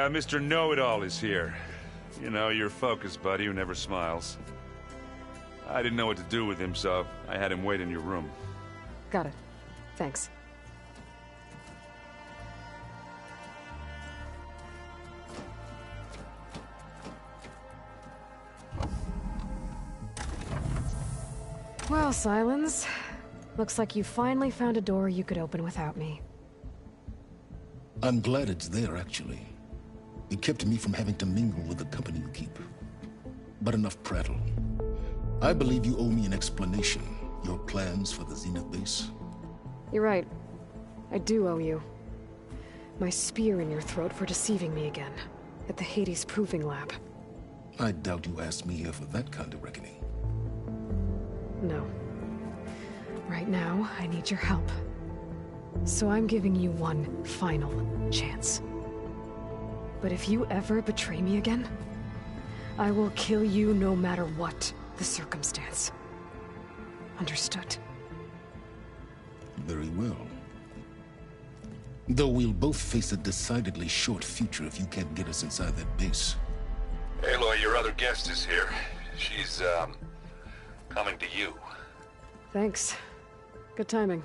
Mr. Know-It-All is here. You know, your focus buddy who never smiles. I didn't know what to do with him, so I had him wait in your room. Got it. Thanks. Well, Sylens. Looks like you finally found a door you could open without me. I'm glad it's there, actually. It kept me from having to mingle with the company you keep. But enough prattle. I believe you owe me an explanation. Your plans for the Zenith base. You're right. I do owe you. My spear in your throat for deceiving me again. At the Hades Proving Lab. I doubt you asked me here for that kind of reckoning. No. Right now, I need your help. So I'm giving you one final chance. But if you ever betray me again, I will kill you no matter what the circumstance. Understood? Very well. Though we'll both face a decidedly short future if you can't get us inside that base. Aloy, your other guest is here. She's, coming to you. Thanks. Good timing.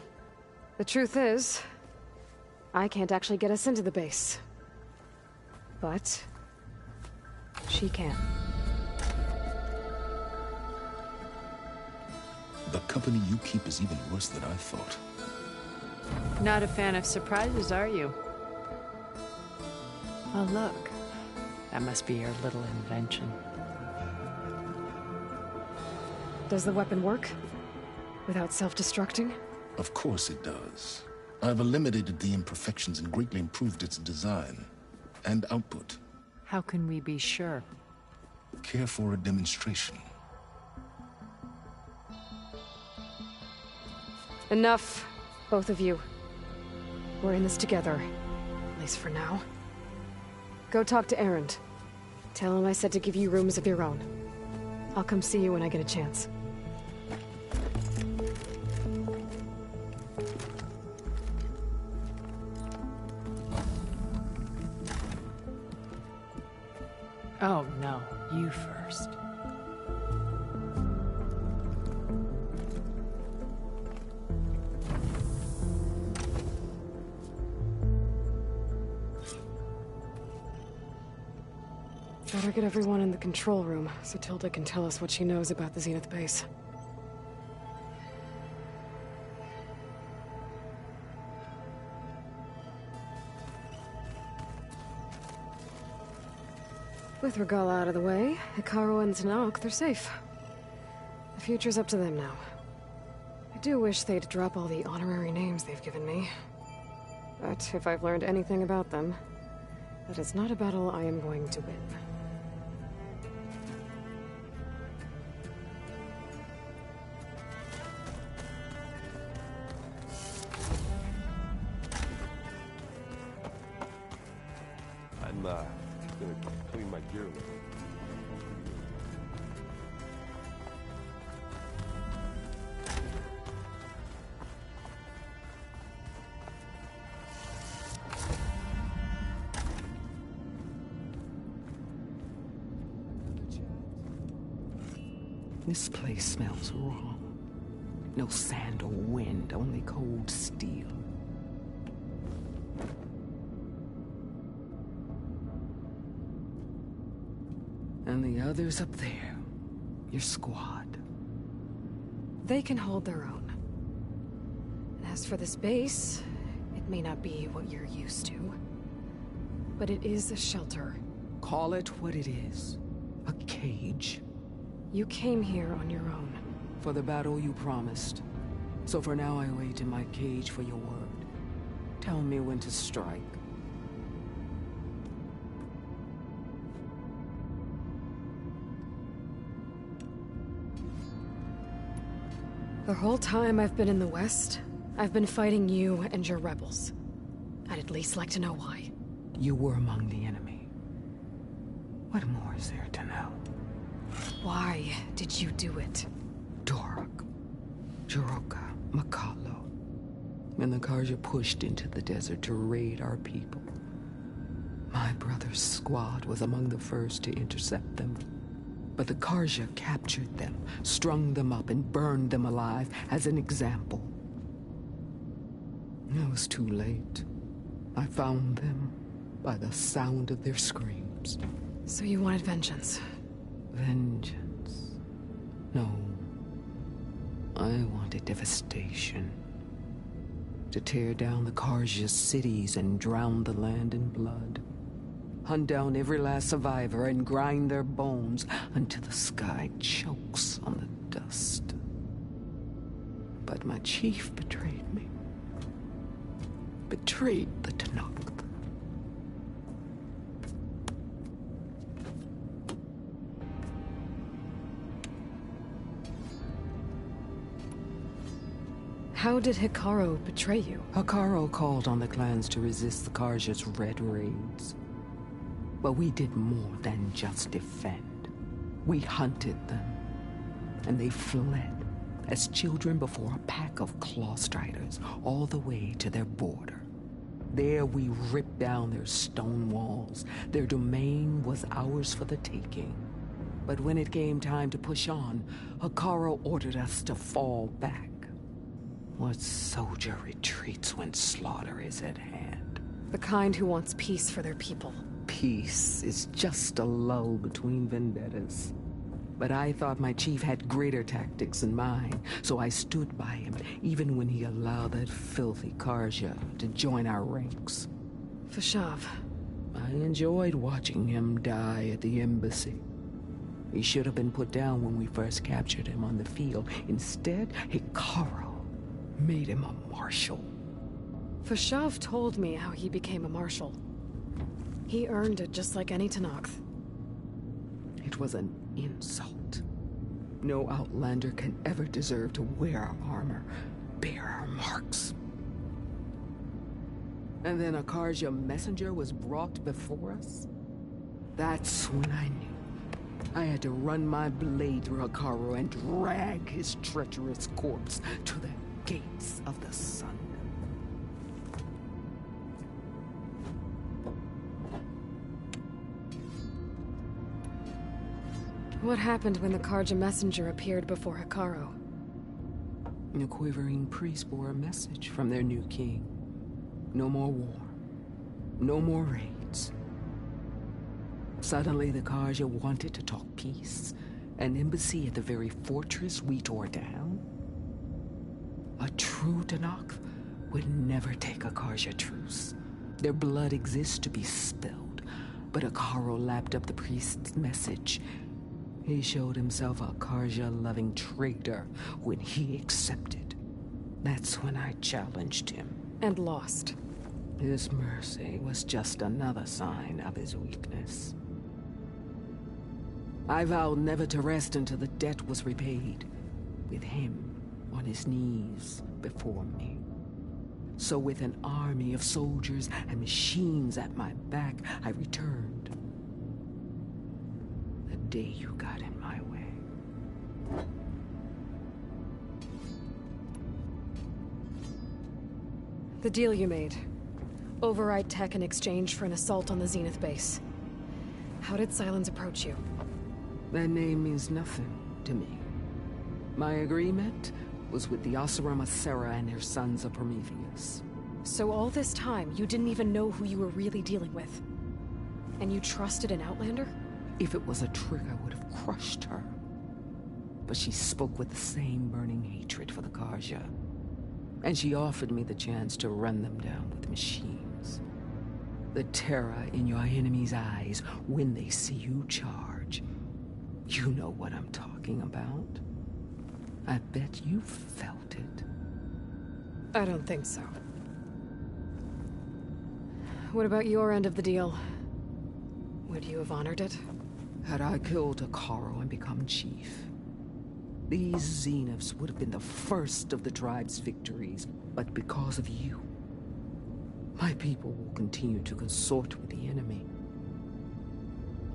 The truth is, I can't actually get us into the base. But she can. The company you keep is even worse than I thought. Not a fan of surprises, are you? Oh, look. That must be your little invention. Does the weapon work? Without self-destructing? Of course it does. I've eliminated the imperfections and greatly improved its design and output. How can we be sure? Care for a demonstration? Enough, both of you. We're in this together, at least for now. Go talk to Erend. Tell him I said to give you rooms of your own. I'll come see you when I get a chance. Oh, no. You first. Better get everyone in the control room, so Tilda can tell us what she knows about the Zenith base. With Regal out of the way, Hekarro and Tenakth, they're safe. The future's up to them now. I do wish they'd drop all the honorary names they've given me. But if I've learned anything about them, that is not a battle I am going to win. I'm gonna clean my gear a little. This place smells wrong. No sand or wind, only cold steel. And the others up there, your squad. They can hold their own. And as for this base, it may not be what you're used to. But it is a shelter. Call it what it is. A cage. You came here on your own. For the battle you promised. So for now I wait in my cage for your word. Tell me when to strike. The whole time I've been in the West, I've been fighting you and your rebels. I'd at least like to know why. You were among the enemy. What more is there to know? Why did you do it? Torok, Jiroka, Makalo. And the Karja pushed into the desert to raid our people. My brother first squad was among the first to intercept them. But the Carja captured them, strung them up, and burned them alive as an example. It was too late. I found them by the sound of their screams. So you wanted vengeance? Vengeance? No. I wanted devastation. To tear down the Carja's cities and drown the land in blood. Hunt down every last survivor and grind their bones until the sky chokes on the dust. But my chief betrayed me. Betrayed the Tenakth. How did Hekarro betray you? Hekarro called on the clans to resist the Carja's red raids. But we did more than just defend. We hunted them, and they fled as children before a pack of Clawstriders all the way to their border. There we ripped down their stone walls. Their domain was ours for the taking. But when it came time to push on, Hekarro ordered us to fall back. What soldier retreats when slaughter is at hand? The kind who wants peace for their people. Peace is just a lull between vendettas. But I thought my chief had greater tactics than mine, so I stood by him, even when he allowed that filthy Carja to join our ranks. Fashav. I enjoyed watching him die at the embassy. He should have been put down when we first captured him on the field. Instead, Hekarro made him a marshal. Fashav told me how he became a marshal. He earned it just like any Tenakth. It was an insult. No Outlander can ever deserve to wear our armor, bear our marks. And then a Carja messenger was brought before us? That's when I knew. I had to run my blade through Hekarro and drag his treacherous corpse to the gates of the sun. What happened when the Carja messenger appeared before Hekarro? The quivering priests bore a message from their new king. No more war. No more raids. Suddenly the Carja wanted to talk peace. An embassy at the very fortress we tore down? A true Tenakth would never take a Carja truce. Their blood exists to be spilled. But Hekarro lapped up the priest's message. He showed himself a Carja-loving traitor when he accepted. That's when I challenged him. And lost. His mercy was just another sign of his weakness. I vowed never to rest until the debt was repaid, with him on his knees before me. So with an army of soldiers and machines at my back, I returned. The day you got in my way. The deal you made. Override tech in exchange for an assault on the Zenith base. How did Sylens approach you? That name means nothing to me. My agreement was with the Oseram Asera and their sons of Prometheus. So all this time, you didn't even know who you were really dealing with? And you trusted an Outlander? If it was a trick, I would have crushed her. But she spoke with the same burning hatred for the Carja. And she offered me the chance to run them down with machines. The terror in your enemy's eyes when they see you charge. You know what I'm talking about. I bet you felt it. I don't think so. What about your end of the deal? Would you have honored it? Had I killed Hekarro and become chief, these Zeniths would have been the first of the tribe's victories. But because of you, my people will continue to consort with the enemy.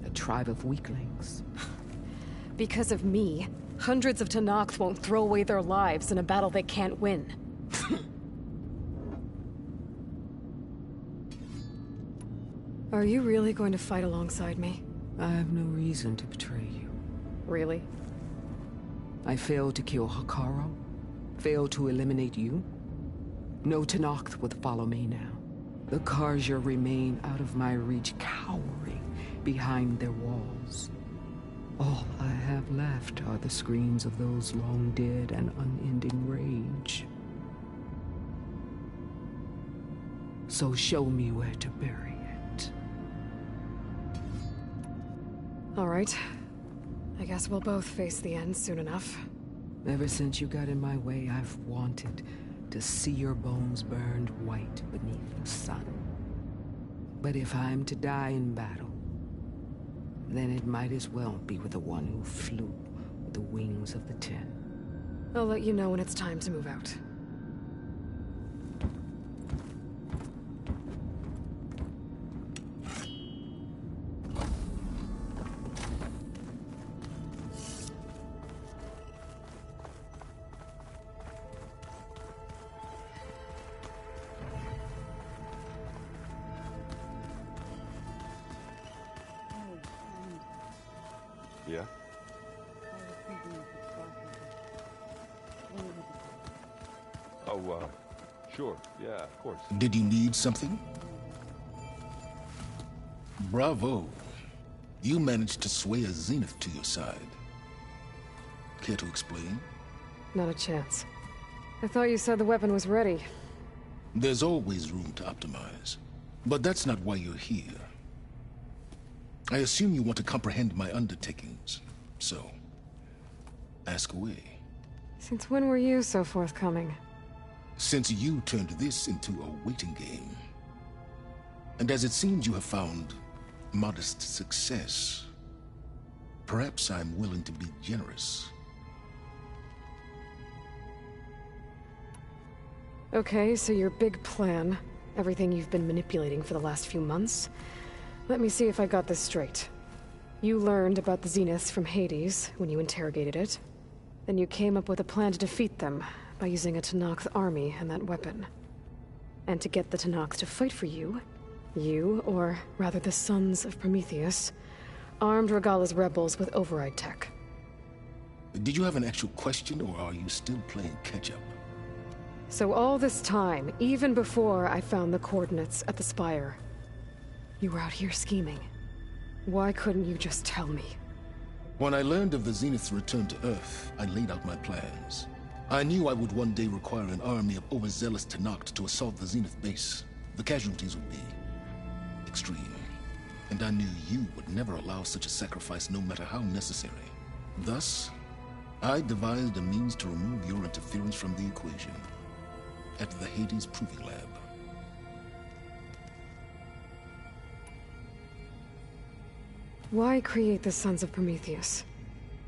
A tribe of weaklings. Because of me, hundreds of Tenakth won't throw away their lives in a battle they can't win. Are you really going to fight alongside me? I have no reason to betray you. Really? I failed to kill Hekarro, failed to eliminate you. No Tenakth would follow me now. The Carja remain out of my reach, cowering behind their walls. All I have left are the screams of those long dead and unending rage. So show me where to bury it. All right. I guess we'll both face the end soon enough. Ever since you got in my way, I've wanted to see your bones burned white beneath the sun. But if I'm to die in battle, then it might as well be with the one who flew with the wings of the Ten. I'll let you know when it's time to move out. Yeah? Oh, sure. Yeah, of course. Did you need something? Bravo. You managed to sway a Zenith to your side. Care to explain? Not a chance. I thought you said the weapon was ready. There's always room to optimize. But that's not why you're here. I assume you want to comprehend my undertakings. So, ask away. Since when were you so forthcoming? Since you turned this into a waiting game. And as it seems you have found modest success, perhaps I'm willing to be generous. Okay, so your big plan, everything you've been manipulating for the last few months. Let me see if I got this straight. You learned about the Zeniths from Hades when you interrogated it. Then you came up with a plan to defeat them by using a Tenakth army and that weapon. And to get the Tenakth to fight for you, or rather the Sons of Prometheus, armed Regalla's rebels with override tech. Did you have an actual question, or are you still playing catch-up? So all this time, even before I found the coordinates at the Spire, you were out here scheming. Why couldn't you just tell me? When I learned of the Zenith's return to Earth, I laid out my plans. I knew I would one day require an army of overzealous Tenakth to assault the Zenith base. The casualties would be extreme. And I knew you would never allow such a sacrifice, no matter how necessary. Thus, I devised a means to remove your interference from the equation at the Hades Proving Lab. Why create the Sons of Prometheus?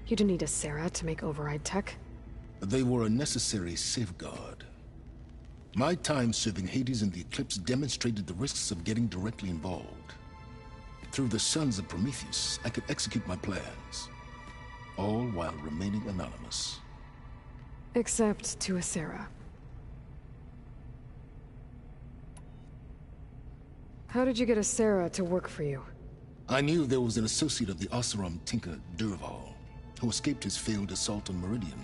You didn't need a Sarah to make override tech. They were a necessary safeguard. My time serving Hades in the Eclipse demonstrated the risks of getting directly involved. Through the Sons of Prometheus, I could execute my plans, all while remaining anonymous. Except to a Sarah. How did you get a Sarah to work for you? I knew there was an associate of the Oseram tinker, Dervahl, who escaped his failed assault on Meridian.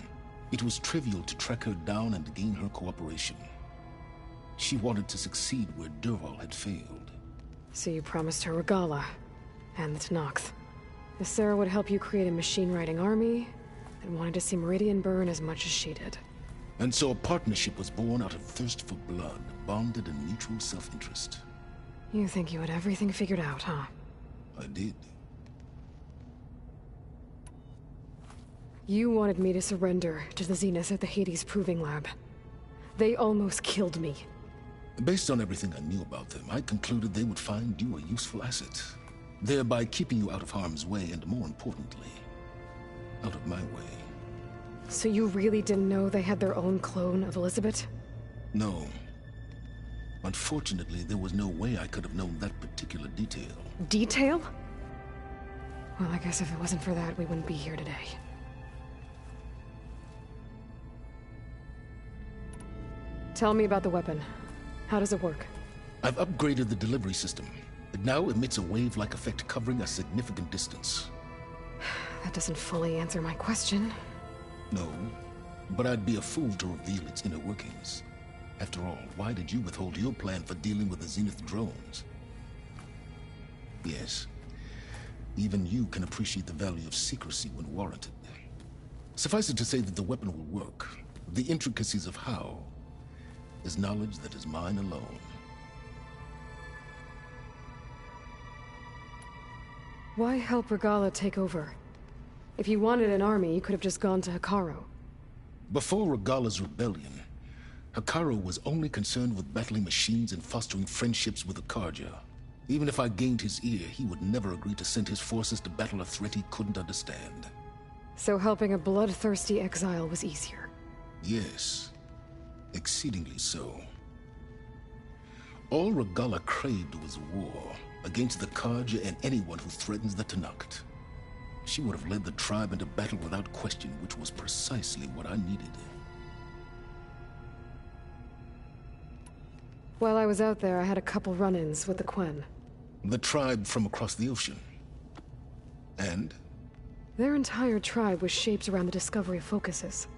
It was trivial to track her down and gain her cooperation. She wanted to succeed where Dervahl had failed. So you promised her Regalla, and the Tenakth. The Sarah would help you create a machine-riding army, and wanted to see Meridian burn as much as she did. And so a partnership was born out of thirst for blood, bonded in mutual self-interest. You think you had everything figured out, huh? I did. You wanted me to surrender to the Zeniths at the Hades Proving Lab. They almost killed me. Based on everything I knew about them, I concluded they would find you a useful asset, thereby keeping you out of harm's way and, more importantly, out of my way. So you really didn't know they had their own clone of Elizabeth? No. Unfortunately, there was no way I could have known that particular detail. Detail? Well, I guess if it wasn't for that, we wouldn't be here today. Tell me about the weapon. How does it work? I've upgraded the delivery system. It now emits a wave-like effect covering a significant distance. That doesn't fully answer my question. No, but I'd be a fool to reveal its inner workings. After all, why did you withhold your plan for dealing with the Zenith drones? Yes, even you can appreciate the value of secrecy when warranted. Suffice it to say that the weapon will work. The intricacies of how is knowledge that is mine alone. Why help Regalla take over? If you wanted an army, you could have just gone to Hekarro. Before Regalla's rebellion, Hekarro was only concerned with battling machines and fostering friendships with the Carja. Even if I gained his ear, he would never agree to send his forces to battle a threat he couldn't understand. So helping a bloodthirsty exile was easier? Yes, exceedingly so. All Regalla craved was war against the Carja and anyone who threatens the Tenakth. She would have led the tribe into battle without question, which was precisely what I needed. While I was out there, I had a couple run-ins with the Quen. The tribe from across the ocean. And? Their entire tribe was shaped around the discovery of focuses.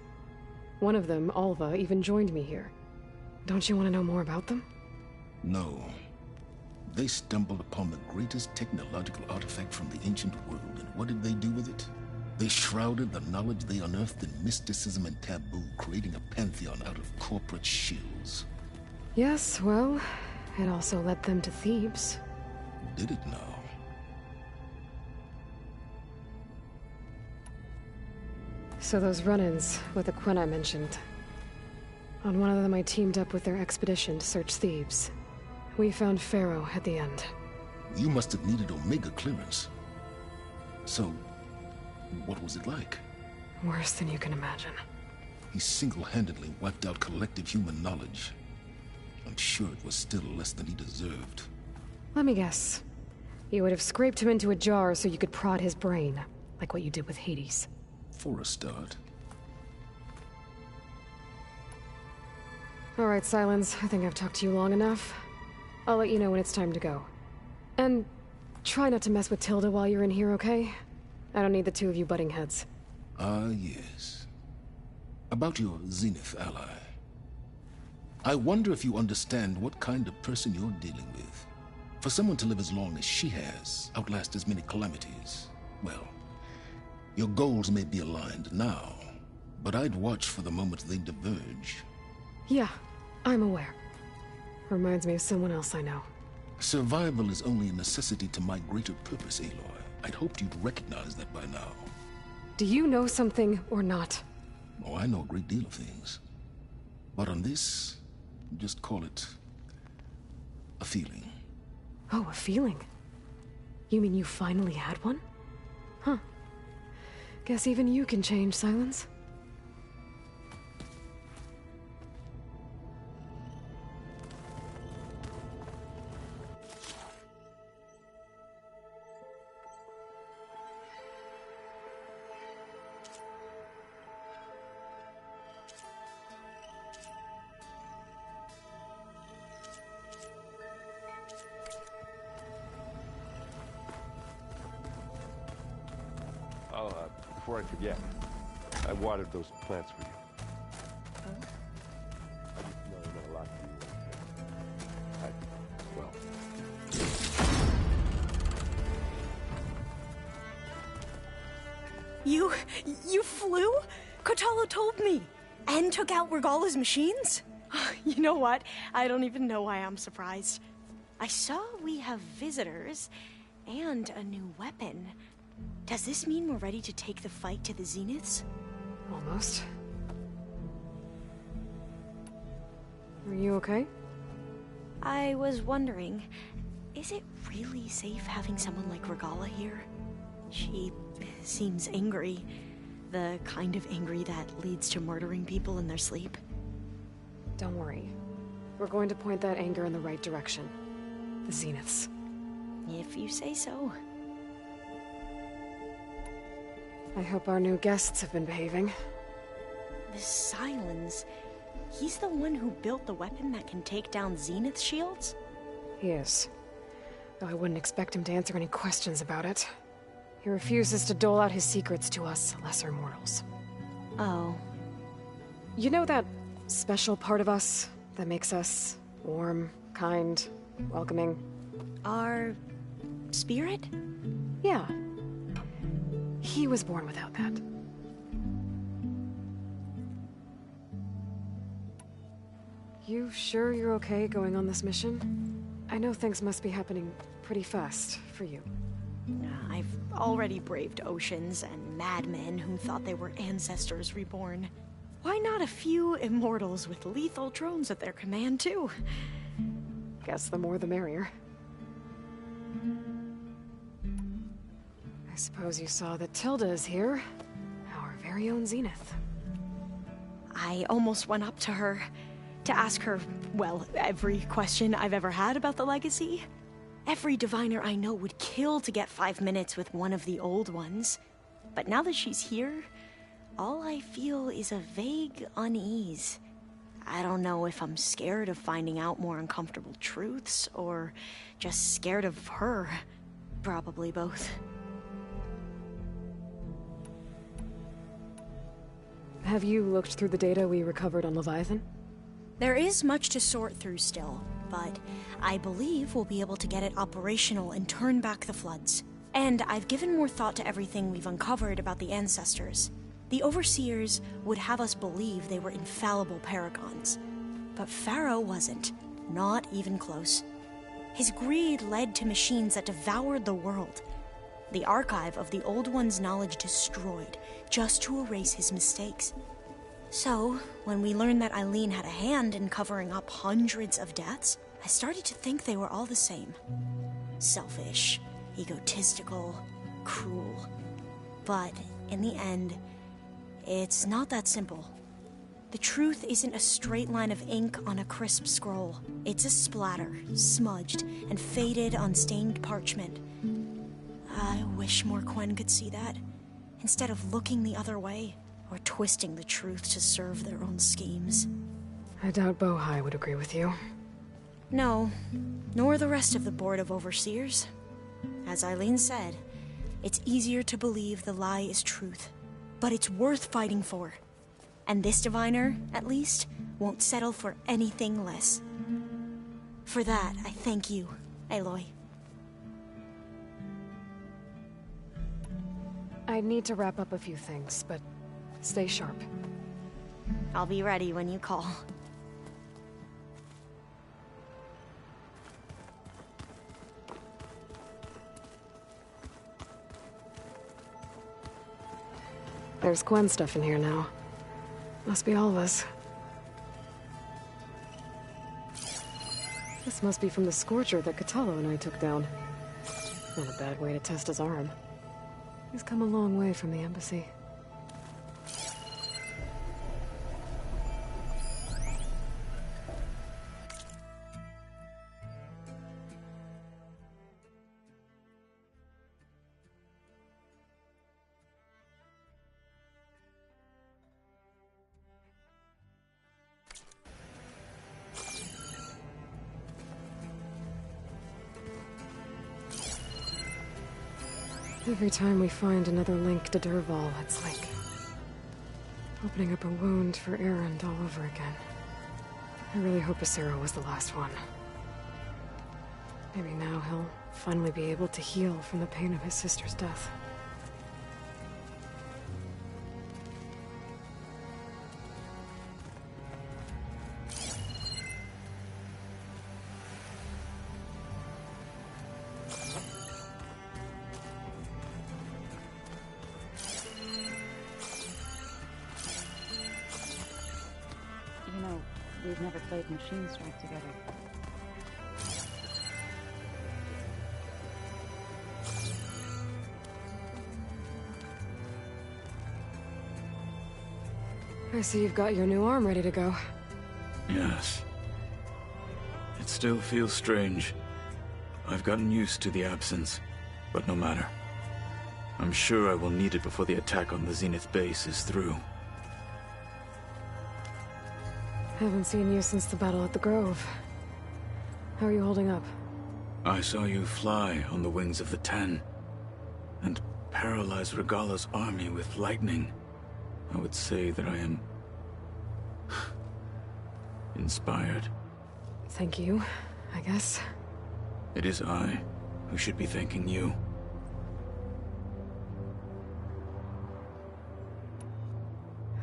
One of them, Alva, even joined me here. Don't you want to know more about them? No. They stumbled upon the greatest technological artifact from the ancient world, and what did they do with it? They shrouded the knowledge they unearthed in mysticism and taboo, creating a pantheon out of corporate shills. Yes, well, it also led them to Thebes. Did it now? So those run-ins with the Quen I mentioned. On one of them I teamed up with their expedition to search Thebes. We found Pharaoh at the end. You must have needed Omega clearance. So, what was it like? Worse than you can imagine. He single-handedly wiped out collective human knowledge. I'm sure it was still less than he deserved. Let me guess. You would have scraped him into a jar so you could prod his brain, like what you did with Hades. For a start. All right, Silence. I think I've talked to you long enough. I'll let you know when it's time to go. And try not to mess with Tilda while you're in here, okay? I don't need the two of you butting heads. Ah, yes. About your Zenith ally. I wonder if you understand what kind of person you're dealing with. For someone to live as long as she has, outlast as many calamities, well, your goals may be aligned now, but I'd watch for the moment they diverge. Yeah, I'm aware. Reminds me of someone else I know. Survival is only a necessity to my greater purpose, Aloy. I'd hoped you'd recognize that by now. Do you know something or not? Oh, I know a great deal of things. But on this, just call it a feeling. Oh, a feeling? You mean you finally had one? Huh. Guess even you can change, Silence. Before I forget, I watered those plants for you. Huh? I just know they meant a lot to you. You flew? Kotallo told me. And took out Regalla's machines? You know what? I don't even know why I'm surprised. I saw we have visitors and a new weapon. Does this mean we're ready to take the fight to the Zeniths? Almost. Are you okay? I was wondering, is it really safe having someone like Regalla here? She seems angry. The kind of angry that leads to murdering people in their sleep. Don't worry. We're going to point that anger in the right direction. The Zeniths. If you say so. I hope our new guests have been behaving. This Silence, he's the one who built the weapon that can take down Zenith shields? He is. though I wouldn't expect him to answer any questions about it. He refuses to dole out his secrets to us lesser mortals. Oh. You know that special part of us that makes us warm, kind, welcoming? Our spirit? Yeah. He was born without that. You sure you're okay going on this mission? I know things must be happening pretty fast for you. I've already braved oceans and madmen who thought they were ancestors reborn. Why not a few immortals with lethal drones at their command, too? Guess the more the merrier. I suppose you saw that Tilda is here. Our very own Zenith. I almost went up to her to ask her, well, every question I've ever had about the legacy. Every diviner I know would kill to get 5 minutes with one of the old ones. But now that she's here, all I feel is a vague unease. I don't know if I'm scared of finding out more uncomfortable truths, or just scared of her. Probably both. Have you looked through the data we recovered on Leviathan? There is much to sort through still, but I believe we'll be able to get it operational and turn back the floods. And I've given more thought to everything we've uncovered about the ancestors. The Overseers would have us believe they were infallible paragons. But Pharaoh wasn't. Not even close. His greed led to machines that devoured the world. The archive of the Old One's knowledge destroyed, just to erase his mistakes. So, when we learned that Eileen had a hand in covering up hundreds of deaths, I started to think they were all the same. Selfish, egotistical, cruel. But, in the end, it's not that simple. The truth isn't a straight line of ink on a crisp scroll. It's a splatter, smudged and faded on stained parchment. I wish more Quen could see that, instead of looking the other way, or twisting the truth to serve their own schemes. I doubt Bohai would agree with you. No, nor the rest of the Board of Overseers. As Eileen said, it's easier to believe the lie is truth, but it's worth fighting for. And this diviner, at least, won't settle for anything less. For that, I thank you, Aloy. I need to wrap up a few things, but stay sharp. I'll be ready when you call. There's Quen stuff in here now. Must be all of us. This must be from the Scorcher that Kotallo and I took down. Not a bad way to test his arm. He's come a long way from the embassy. Every time we find another link to Dervahl, it's like opening up a wound for Erend all over again. I really hope Asera was the last one. Maybe now he'll finally be able to heal from the pain of his sister's death. We've never played Machine Strike together. I see you've got your new arm ready to go. Yes. It still feels strange. I've gotten used to the absence, but no matter. I'm sure I will need it before the attack on the Zenith base is through. Haven't seen you since the battle at the Grove. How are you holding up? I saw you fly on the wings of the Ten, and paralyze Regalla's army with lightning. I would say that I am inspired. Thank you, I guess. It is I who should be thanking you.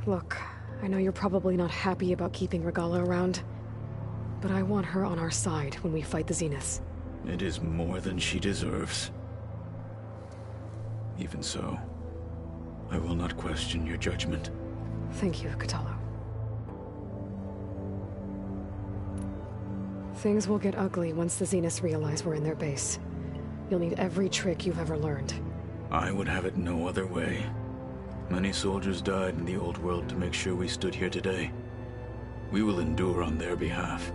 Look, I know you're probably not happy about keeping Regalla around, but I want her on our side when we fight the Zeniths. It is more than she deserves. Even so, I will not question your judgment. Thank you, Kotallo. Things will get ugly once the Zeniths realize we're in their base. You'll need every trick you've ever learned. I would have it no other way. Many soldiers died in the old world to make sure we stood here today. We will endure on their behalf.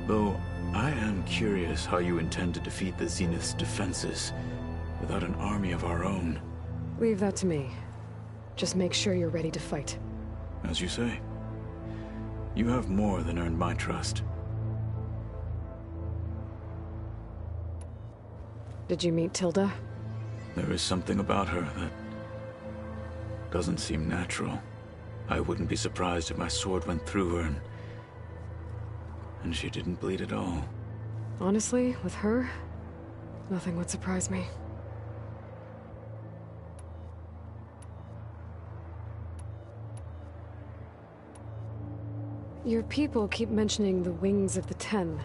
Though, I am curious how you intend to defeat the Zenith's defenses without an army of our own. Leave that to me. Just make sure you're ready to fight. As you say. You have more than earned my trust. Did you meet Tilda? There is something about her that doesn't seem natural. I wouldn't be surprised if my sword went through her and she didn't bleed at all. Honestly, with her, nothing would surprise me. Your people keep mentioning the wings of the Ten.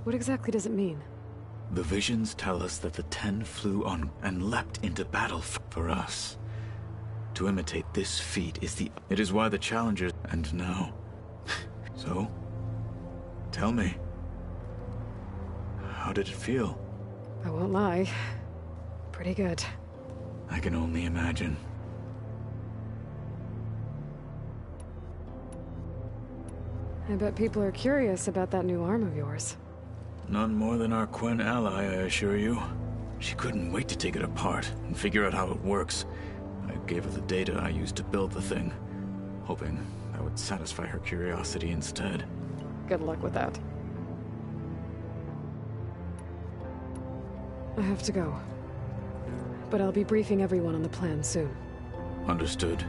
What exactly does it mean? The visions tell us that the Ten flew on and leapt into battle for us. To imitate this feat is It is why the challengers... And now... So? Tell me. How did it feel? I won't lie. Pretty good. I can only imagine. I bet people are curious about that new arm of yours. None more than our Quen ally, I assure you. She couldn't wait to take it apart and figure out how it works. I gave her the data I used to build the thing, hoping that would satisfy her curiosity instead. Good luck with that. I have to go. But I'll be briefing everyone on the plan soon. Understood.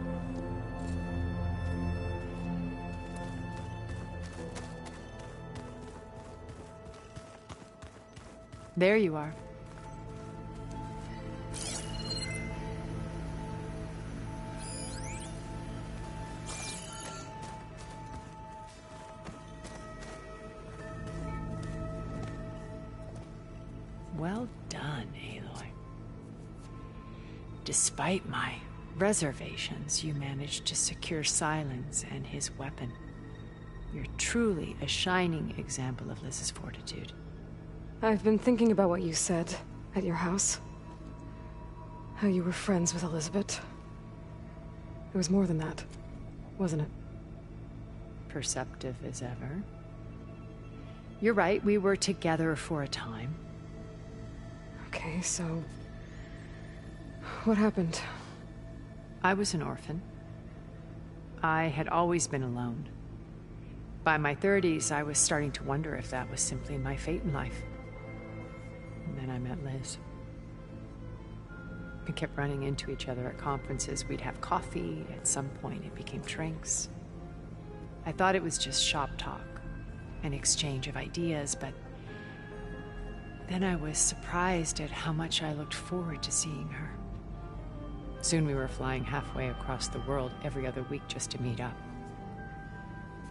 There you are. Well done, Aloy. Despite my reservations, you managed to secure Silence and his weapon. You're truly a shining example of Liz's fortitude. I've been thinking about what you said at your house. How you were friends with Elizabeth. It was more than that, wasn't it? Perceptive as ever. You're right, we were together for a time. Okay, so... what happened? I was an orphan. I had always been alone. By my 30s, I was starting to wonder if that was simply my fate in life. And then I met Liz. We kept running into each other at conferences. We'd have coffee. At some point, it became drinks. I thought it was just shop talk, an exchange of ideas, but then I was surprised at how much I looked forward to seeing her. Soon we were flying halfway across the world every other week just to meet up.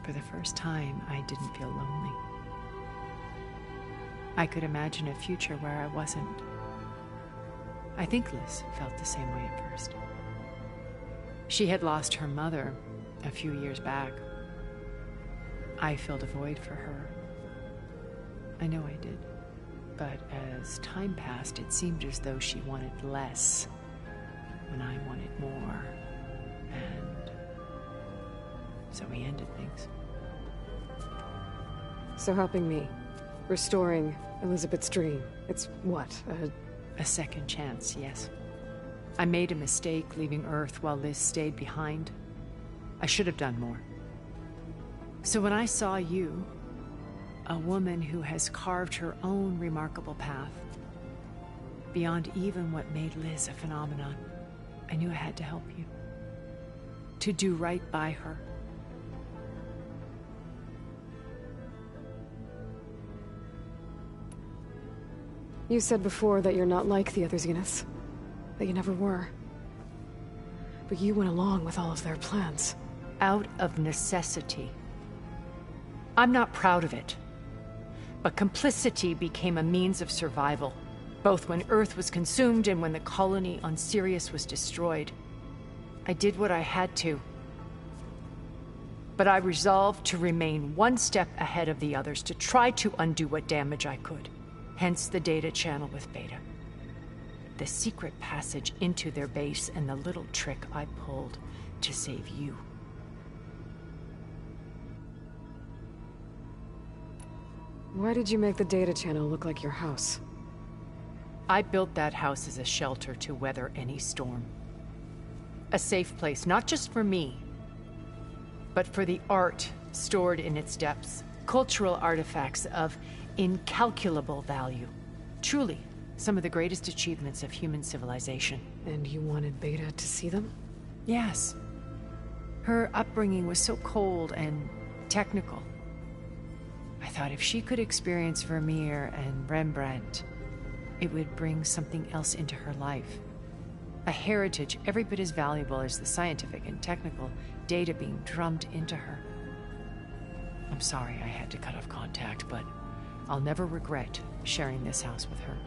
For the first time, I didn't feel lonely. I could imagine a future where I wasn't. I think Liz felt the same way at first. She had lost her mother a few years back. I filled a void for her. I know I did. But as time passed, it seemed as though she wanted less when I wanted more. And so we ended things. So helping me, restoring Elizabeth's dream, it's what, a second chance, yes. I made a mistake leaving Earth while Liz stayed behind. I should have done more. So when I saw you, A woman who has carved her own remarkable path. Beyond even what made Liz a phenomenon. I knew I had to help you. To do right by her. You said before that you're not like the other Zeniths. That you never were. But you went along with all of their plans. Out of necessity. I'm not proud of it. But complicity became a means of survival. Both when Earth was consumed and when the colony on Sirius was destroyed. I did what I had to. But I resolved to remain one step ahead of the others, to try to undo what damage I could. Hence the data channel with Beta. The secret passage into their base and the little trick I pulled to save you. Why did you make the data channel look like your house? I built that house as a shelter to weather any storm. A safe place, not just for me, but for the art stored in its depths. Cultural artifacts of incalculable value. Truly, some of the greatest achievements of human civilization. And you wanted Beta to see them? Yes. Her upbringing was so cold and technical. I thought if she could experience Vermeer and Rembrandt, it would bring something else into her life. A heritage every bit as valuable as the scientific and technical data being drummed into her. I'm sorry I had to cut off contact, but I'll never regret sharing this house with her.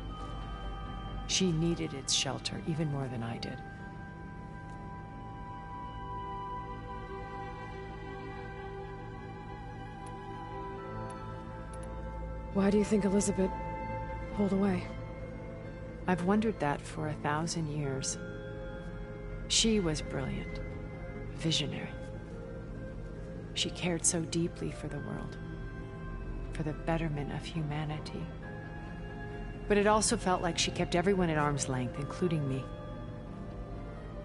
She needed its shelter even more than I did. Why do you think Elizabeth pulled away? I've wondered that for 1,000 years. She was brilliant, visionary. She cared so deeply for the world, for the betterment of humanity. But it also felt like she kept everyone at arm's length, including me.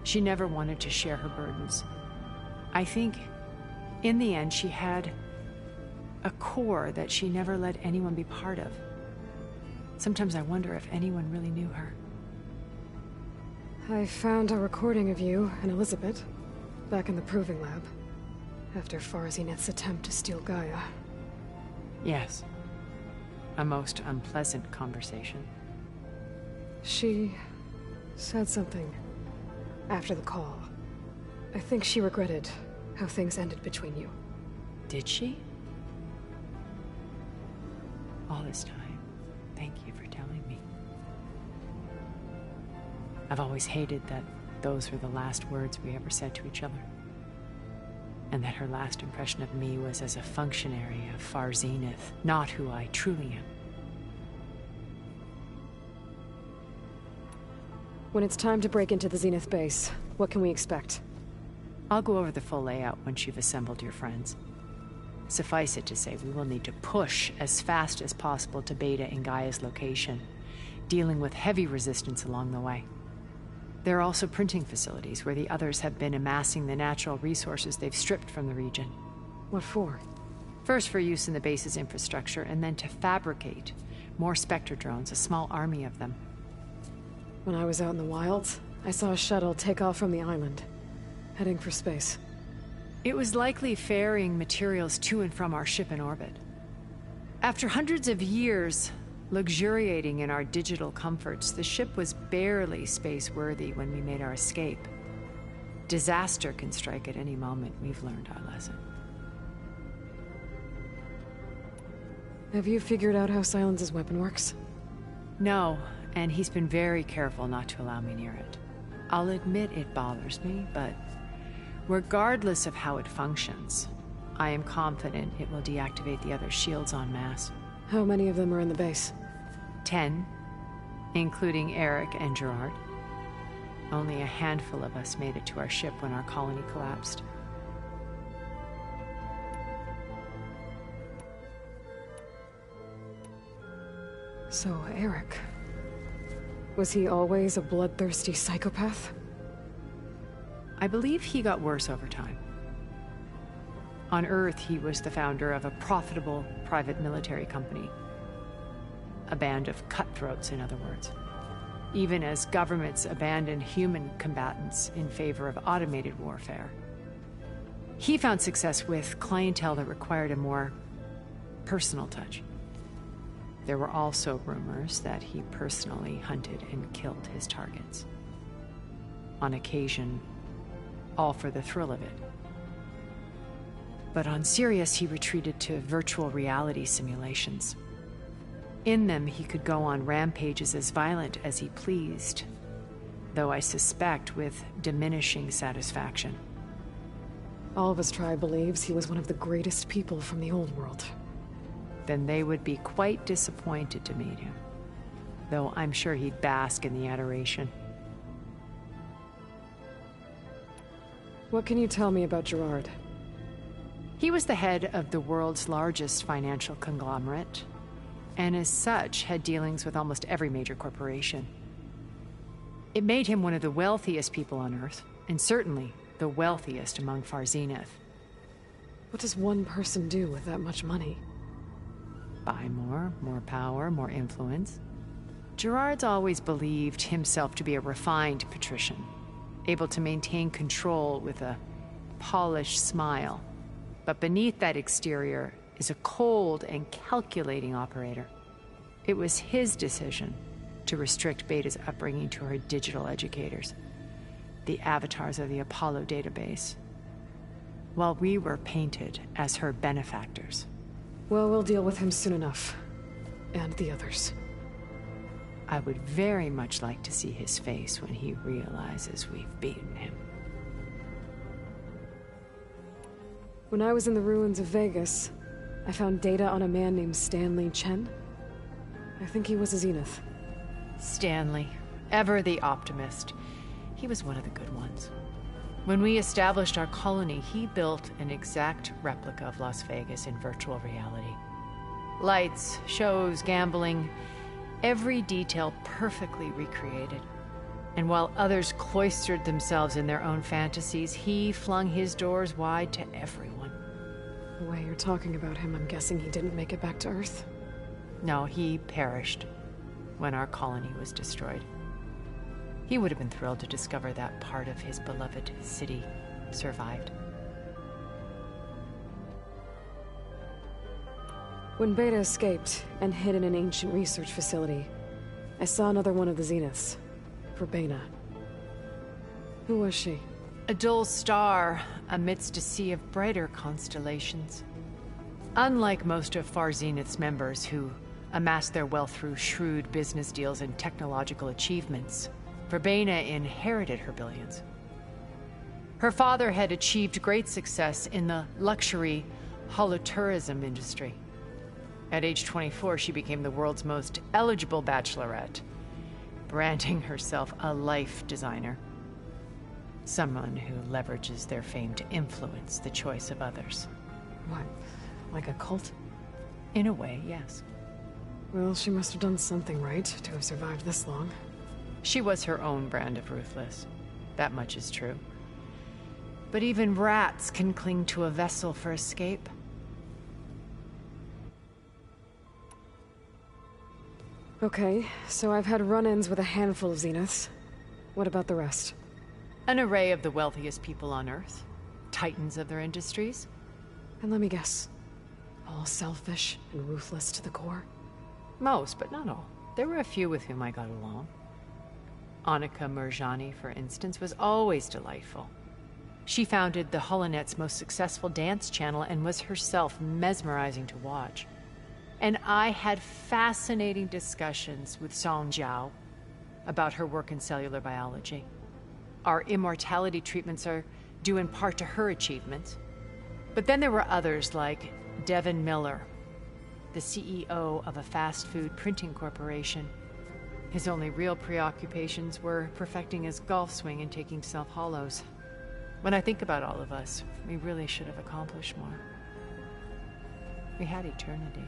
She never wanted to share her burdens. I think, in the end, she had a core that she never let anyone be part of. Sometimes I wonder if anyone really knew her. I found a recording of you and Elizabeth back in the Proving Lab after Farzineth's attempt to steal Gaia. Yes. A most unpleasant conversation. She said something after the call. I think she regretted how things ended between you. Did she? All this time. Thank you for telling me. I've always hated that those were the last words we ever said to each other. And that her last impression of me was as a functionary of Far Zenith, not who I truly am. When it's time to break into the Zenith base, what can we expect? I'll go over the full layout once you've assembled your friends. Suffice it to say, we will need to push as fast as possible to Beta and Gaia's location, dealing with heavy resistance along the way. There are also printing facilities where the others have been amassing the natural resources they've stripped from the region. What for? First for use in the base's infrastructure, and then to fabricate more Spectre drones, a small army of them. When I was out in the wilds, I saw a shuttle take off from the island, heading for space. It was likely ferrying materials to and from our ship in orbit. After hundreds of years luxuriating in our digital comforts, the ship was barely space-worthy when we made our escape. Disaster can strike at any moment. We've learned our lesson. Have you figured out how Silence's weapon works? No, and he's been very careful not to allow me near it. I'll admit it bothers me, but regardless of how it functions, I am confident it will deactivate the other shields en masse. How many of them are in the base? 10, including Eric and Gerard. Only a handful of us made it to our ship when our colony collapsed. So, Eric... was he always a bloodthirsty psychopath? I believe he got worse over time. On Earth, he was the founder of a profitable private military company. A band of cutthroats, in other words. Even as governments abandoned human combatants in favor of automated warfare. He found success with clientele that required a more personal touch. There were also rumors that he personally hunted and killed his targets. On occasion, all for the thrill of it. But on Sirius, he retreated to virtual reality simulations. In them, he could go on rampages as violent as he pleased, though I suspect with diminishing satisfaction. All of his tribe believes he was one of the greatest people from the old world. Then they would be quite disappointed to meet him, though I'm sure he'd bask in the adoration. What can you tell me about Gerard? He was the head of the world's largest financial conglomerate, and as such had dealings with almost every major corporation. It made him one of the wealthiest people on Earth, and certainly the wealthiest among Far Zenith. What does one person do with that much money? Buy more power, more influence. Gerard's always believed himself to be a refined patrician, able to maintain control with a polished smile. But beneath that exterior is a cold and calculating operator. It was his decision to restrict Beta's upbringing to her digital educators, the avatars of the Apollo database, while we were painted as her benefactors. Well, we'll deal with him soon enough. And the others. I would very much like to see his face when he realizes we've beaten him. When I was in the ruins of Vegas, I found data on a man named Stanley Chen. I think he was a Zenith. Stanley, ever the optimist. He was one of the good ones. When we established our colony, he built an exact replica of Las Vegas in virtual reality. Lights, shows, gambling, every detail perfectly recreated. And while others cloistered themselves in their own fantasies, he flung his doors wide to everyone. The way you're talking about him, I'm guessing he didn't make it back to Earth? No, he perished when our colony was destroyed. He would have been thrilled to discover that part of his beloved city survived. When Beta escaped and hid in an ancient research facility, I saw another one of the Zeniths, Verbena. Who was she? A dull star amidst a sea of brighter constellations. Unlike most of Far Zenith's members who amassed their wealth through shrewd business deals and technological achievements, Verbena inherited her billions. Her father had achieved great success in the luxury holotourism industry. At age 24, she became the world's most eligible bachelorette, branding herself a life designer. Someone who leverages their fame to influence the choice of others. What, like a cult? In a way, yes. Well, she must have done something right to have survived this long. She was her own brand of ruthless. That much is true. But even rats can cling to a vessel for escape. Okay, so I've had run-ins with a handful of Zeniths. What about the rest? An array of the wealthiest people on Earth. Titans of their industries. And let me guess. All selfish and ruthless to the core? Most, but not all. There were a few with whom I got along. Annika Murjani, for instance, was always delightful. She founded the Holonet's most successful dance channel and was herself mesmerizing to watch. And I had fascinating discussions with Song Jiao about her work in cellular biology. Our immortality treatments are due in part to her achievements. But then there were others like Devin Miller, the CEO of a fast food printing corporation. His only real preoccupations were perfecting his golf swing and taking self-hollows. When I think about all of us, we really should have accomplished more. We had eternity.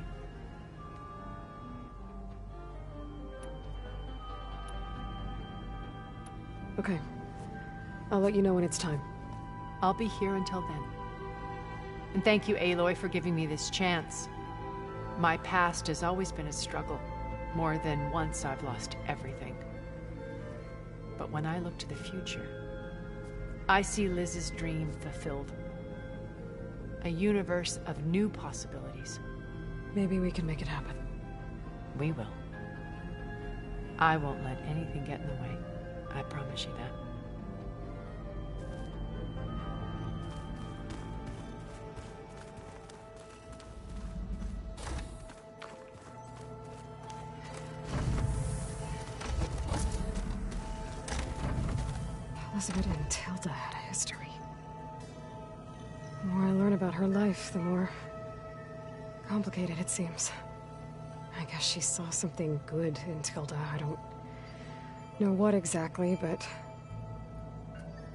Okay. I'll let you know when it's time. I'll be here until then. And thank you, Aloy, for giving me this chance. My past has always been a struggle. More than once I've lost everything. But when I look to the future, I see Liz's dream fulfilled. A universe of new possibilities. Maybe we can make it happen. We will. I won't let anything get in the way. I promise you that. Elizabeth and Tilda had a history. The more I learn about her life, the more complicated it seems. I guess she saw something good in Tilda. I don't know what exactly, but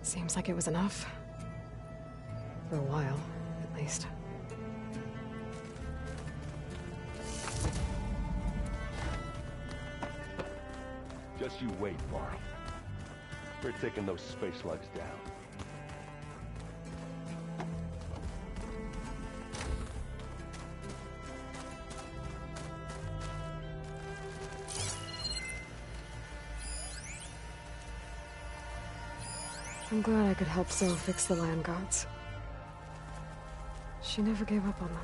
seems like it was enough. For a while, at least. Just you wait, Varl. We're taking those space slugs down. I'm glad I could help Zoe fix the land gods. She never gave up on them.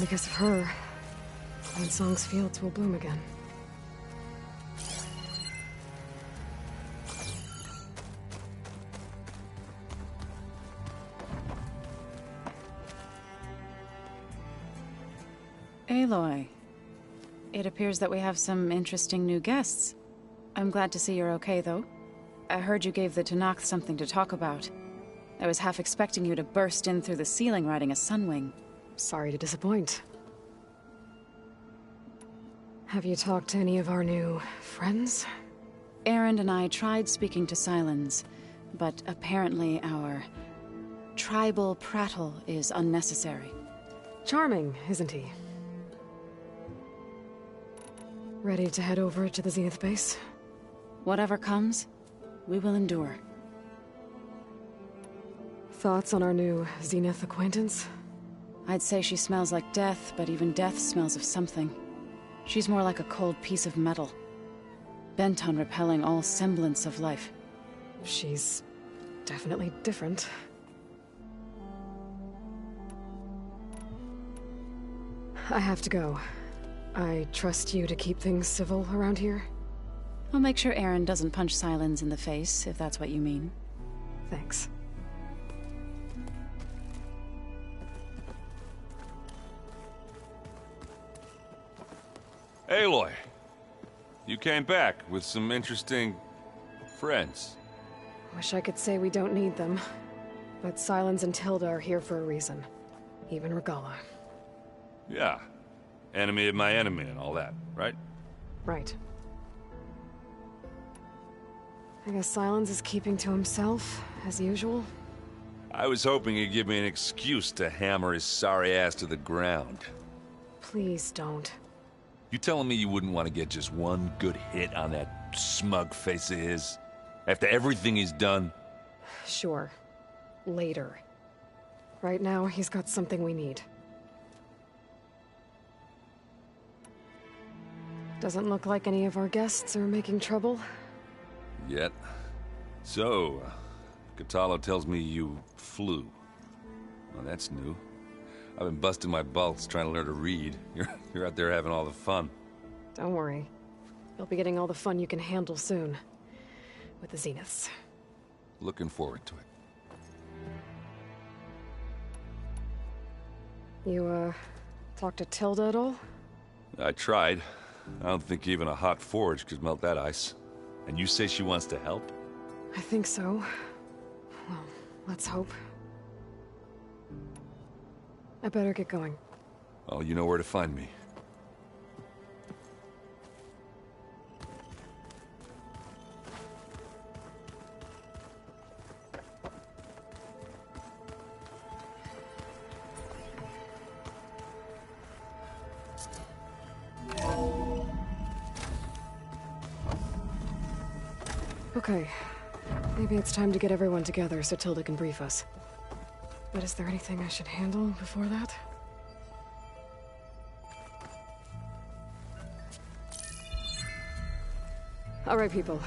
Because of her, Song's fields will bloom again. Aloy, it appears that we have some interesting new guests. I'm glad to see you're okay, though. I heard you gave the Tenakth something to talk about. I was half expecting you to burst in through the ceiling riding a Sunwing. Sorry to disappoint. Have you talked to any of our new friends? Erend and I tried speaking to Sylens, but apparently our tribal prattle is unnecessary. Charming, isn't he? Ready to head over to the Zenith base? Whatever comes, we will endure. Thoughts on our new Zenith acquaintance? I'd say she smells like death, but even death smells of something. She's more like a cold piece of metal, bent on repelling all semblance of life. She's definitely different. I have to go. I trust you to keep things civil around here? I'll make sure Erend doesn't punch Sylens in the face, if that's what you mean. Thanks. Aloy, you came back with some interesting friends. Wish I could say we don't need them, but Sylens and Tilda are here for a reason. Even Regalla. Yeah. Enemy of my enemy and all that, right? Right. I guess Sylens is keeping to himself, as usual. I was hoping he'd give me an excuse to hammer his sorry ass to the ground. Please don't. You telling me you wouldn't want to get just one good hit on that smug face of his? After everything he's done? Sure. Later. Right now, he's got something we need. Doesn't look like any of our guests are making trouble. Yet. So, Kotallo tells me you flew. Well, that's new. I've been busting my balls trying to learn to read. You're out there having all the fun. Don't worry. You'll be getting all the fun you can handle soon. With the Zeniths. Looking forward to it. You, talked to Tilda at all? I tried. I don't think even a hot forge could melt that ice. And you say she wants to help? I think so. Well, let's hope. I better get going. Well, you know where to find me. Okay. Maybe it's time to get everyone together so Tilda can brief us. But is there anything I should handle before that? All right, people.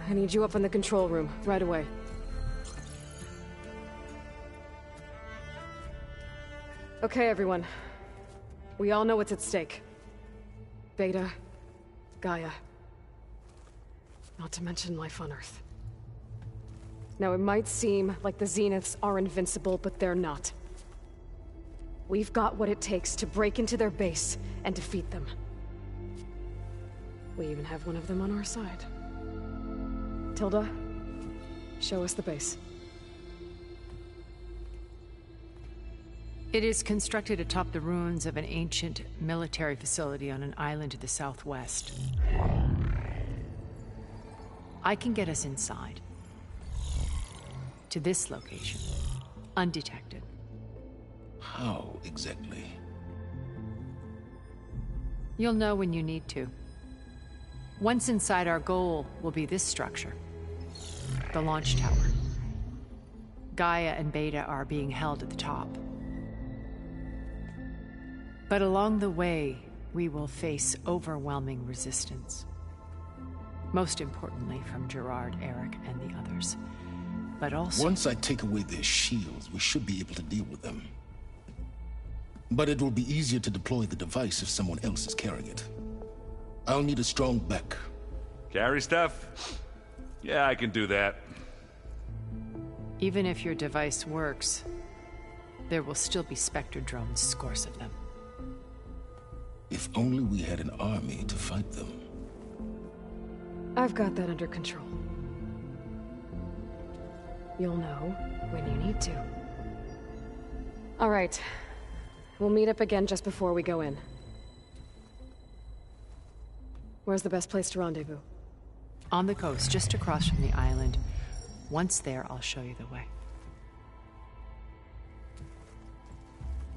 I need you up in the control room, right away. Okay, everyone. We all know what's at stake. Beta, Gaia. Not to mention life on Earth. Now, it might seem like the Zeniths are invincible, but they're not. We've got what it takes to break into their base and defeat them. We even have one of them on our side. Tilda, show us the base. It is constructed atop the ruins of an ancient military facility on an island to the southwest. I can get us inside. To this location. Undetected. How exactly? You'll know when you need to. Once inside, our goal will be this structure. The launch tower. Gaia and Beta are being held at the top. But along the way, we will face overwhelming resistance. Most importantly from Gerard, Eric, and the others. But also... Once I take away their shields, we should be able to deal with them. But it will be easier to deploy the device if someone else is carrying it. I'll need a strong back. Carry stuff? Yeah, I can do that. Even if your device works, there will still be Spectre drones, scores of them. If only we had an army to fight them. I've got that under control. You'll know when you need to. All right. We'll meet up again just before we go in. Where's the best place to rendezvous? On the coast, just across from the island. Once there, I'll show you the way.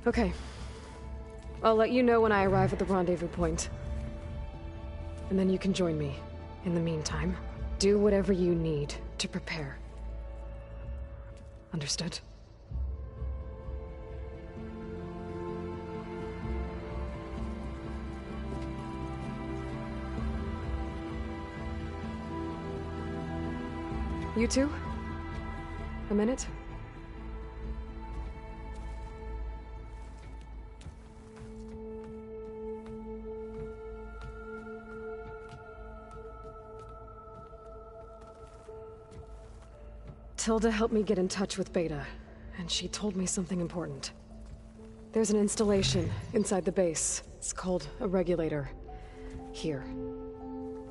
Okay. I'll let you know when I arrive at the rendezvous point. And then you can join me. In the meantime, do whatever you need to prepare. Understood? You two? A minute? Tilda helped me get in touch with Beta, and she told me something important. There's an installation inside the base. It's called a regulator. Here.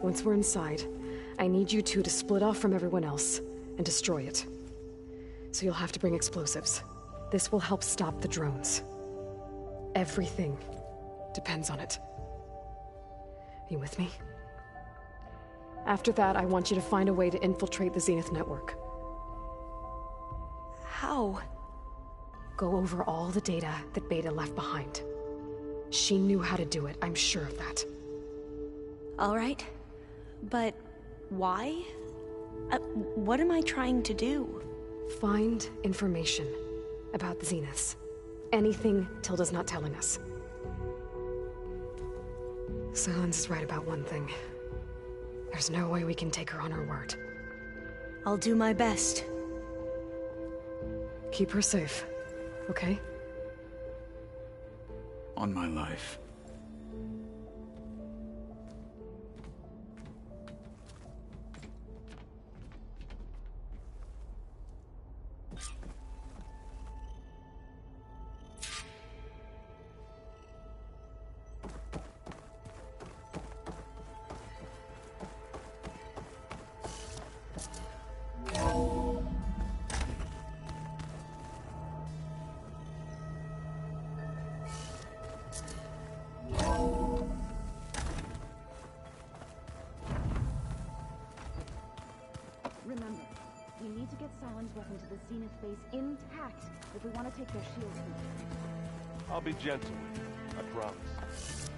Once we're inside, I need you two to split off from everyone else and destroy it. So you'll have to bring explosives. This will help stop the drones. Everything depends on it. You with me? After that, I want you to find a way to infiltrate the Zenith network. How? Go over all the data that Beta left behind. She knew how to do it, I'm sure of that. All right. But why? What am I trying to do? Find information about the Zeniths. Anything Tilda's not telling us. Sylens is right about one thing. There's no way we can take her on her word. I'll do my best. Keep her safe, okay? On my life. Remember, we need to get Sylens weapon to the Zenith base intact if we want to take their shields. I'll be gentle with you, I promise.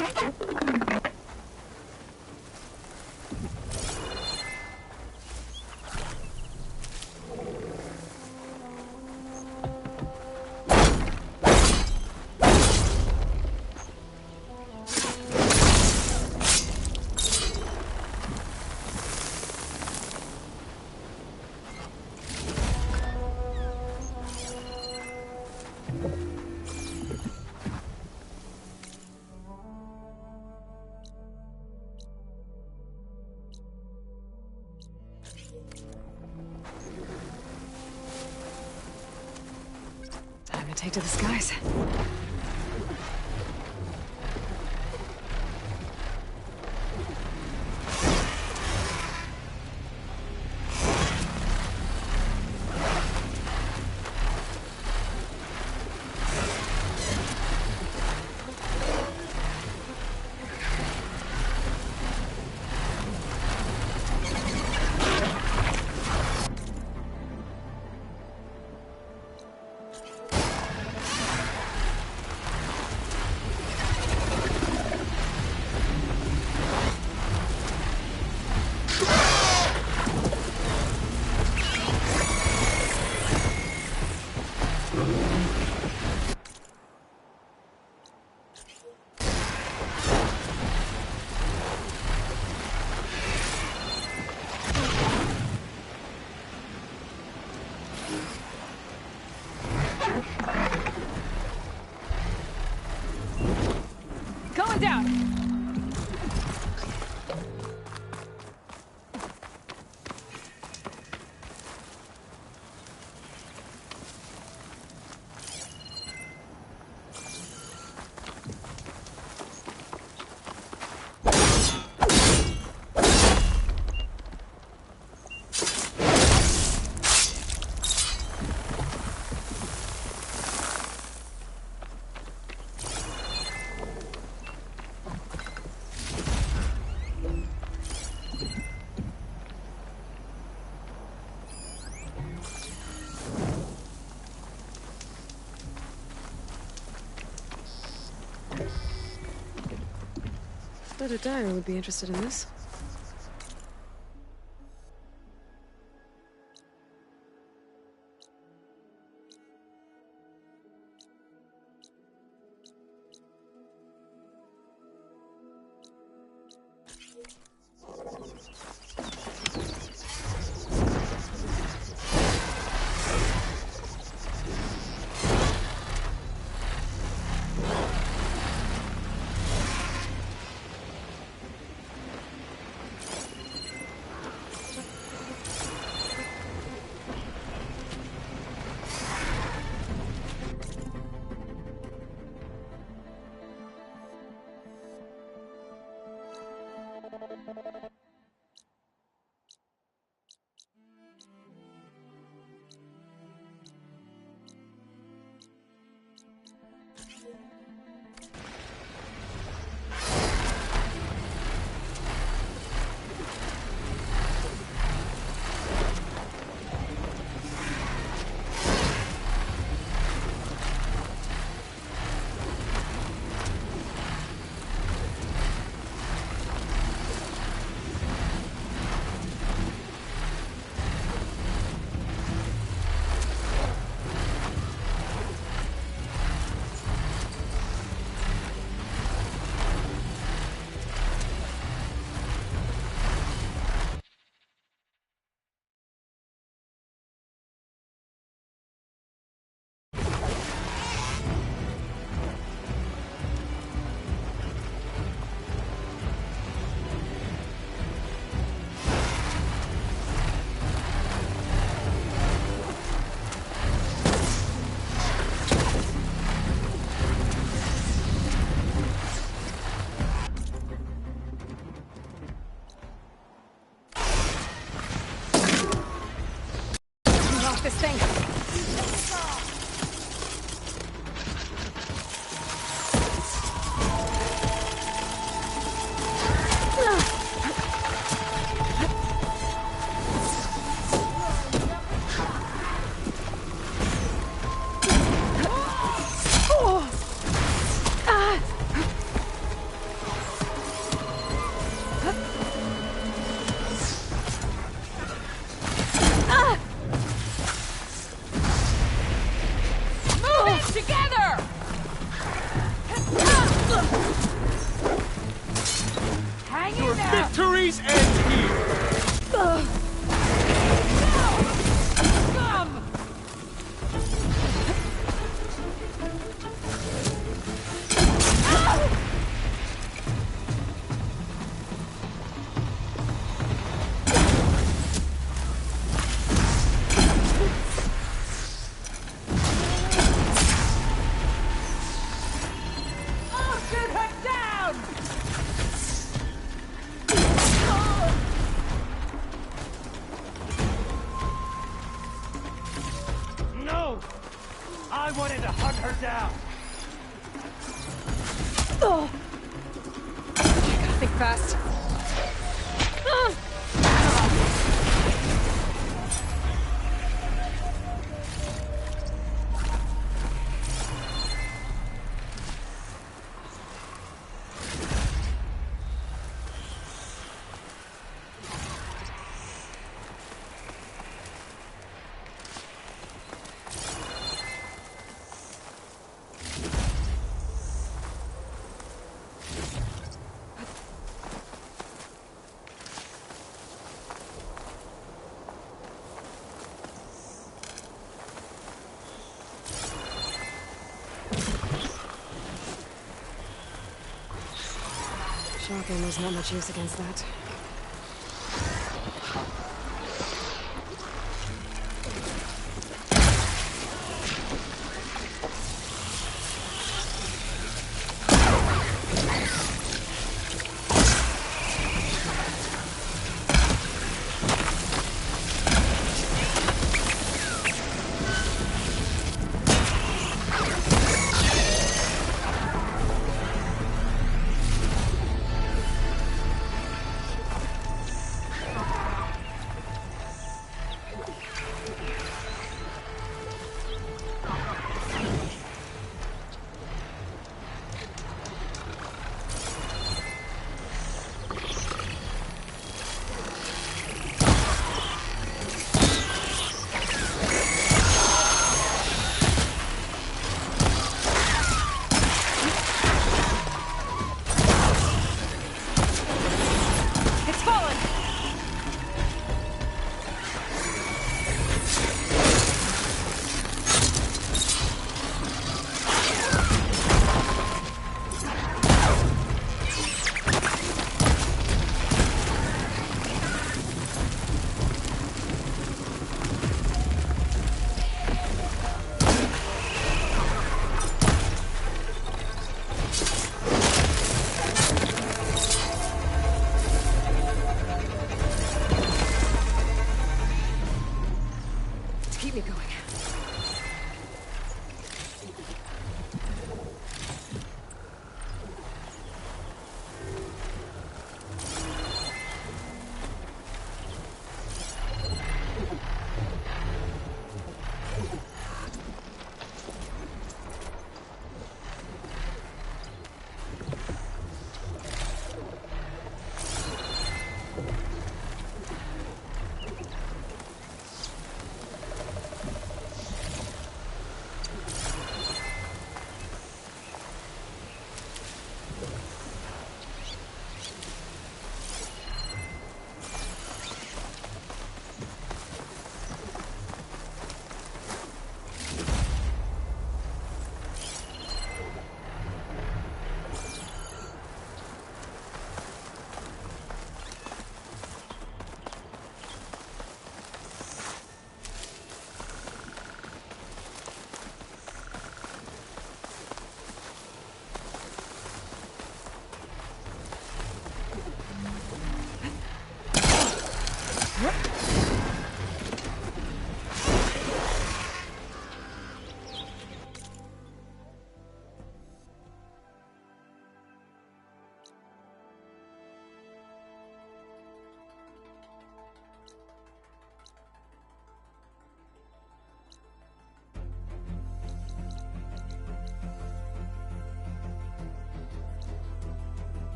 Time to take to the skies. Going down! Thought a dyer would be interested in this. series ends here! I wanted to hunt her down! Oh! You gotta think fast. Shotgun, there's not much use against that.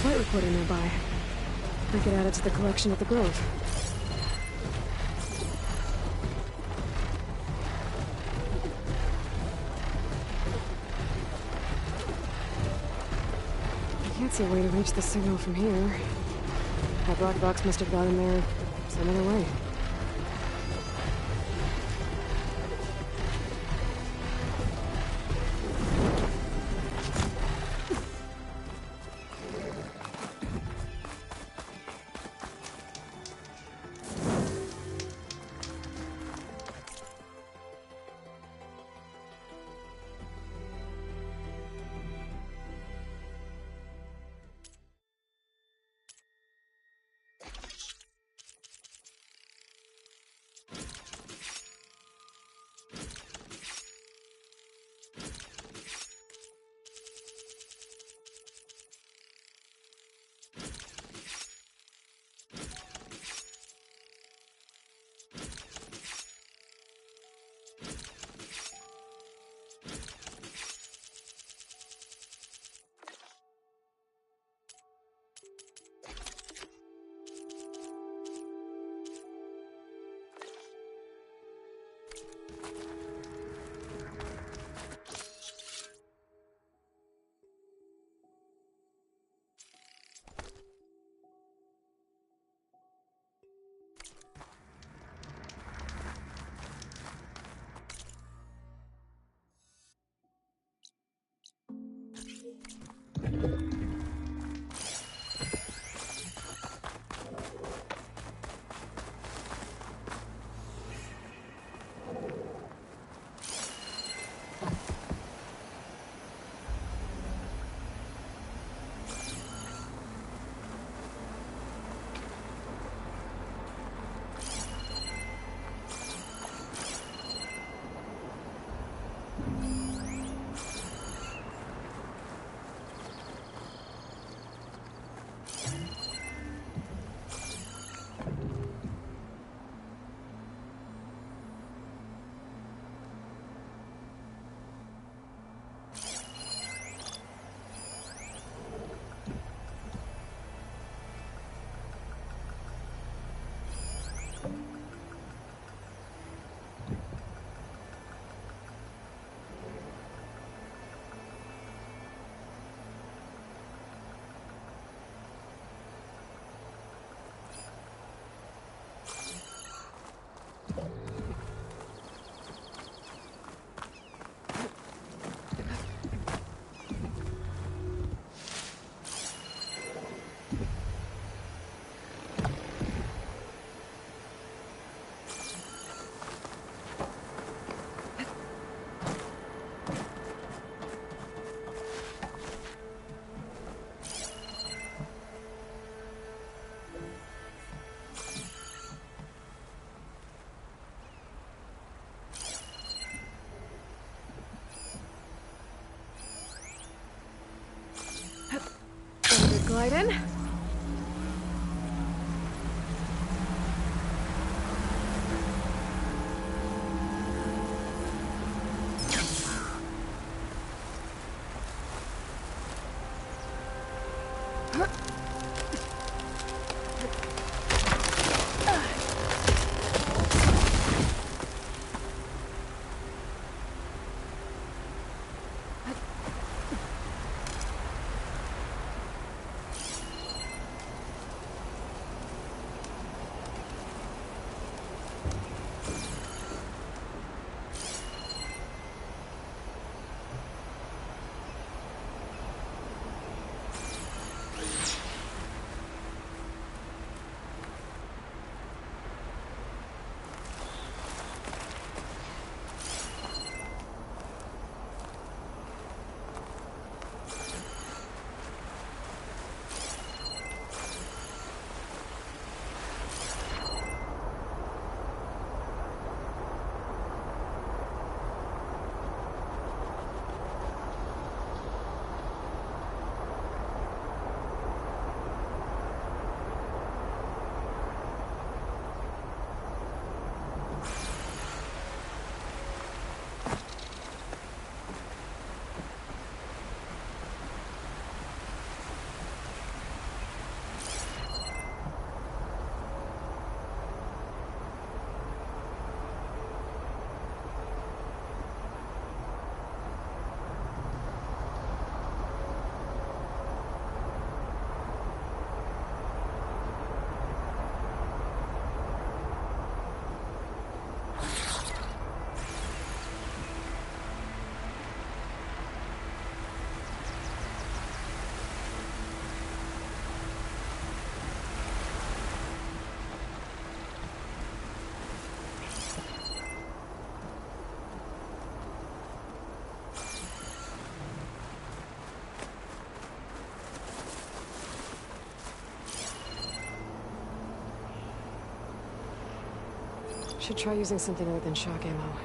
flight recorder nearby. I could add it to the collection at the Grove. I can't see a way to reach the signal from here. That black box must have gotten there some other way. Glide in. Should try using something other than shock ammo.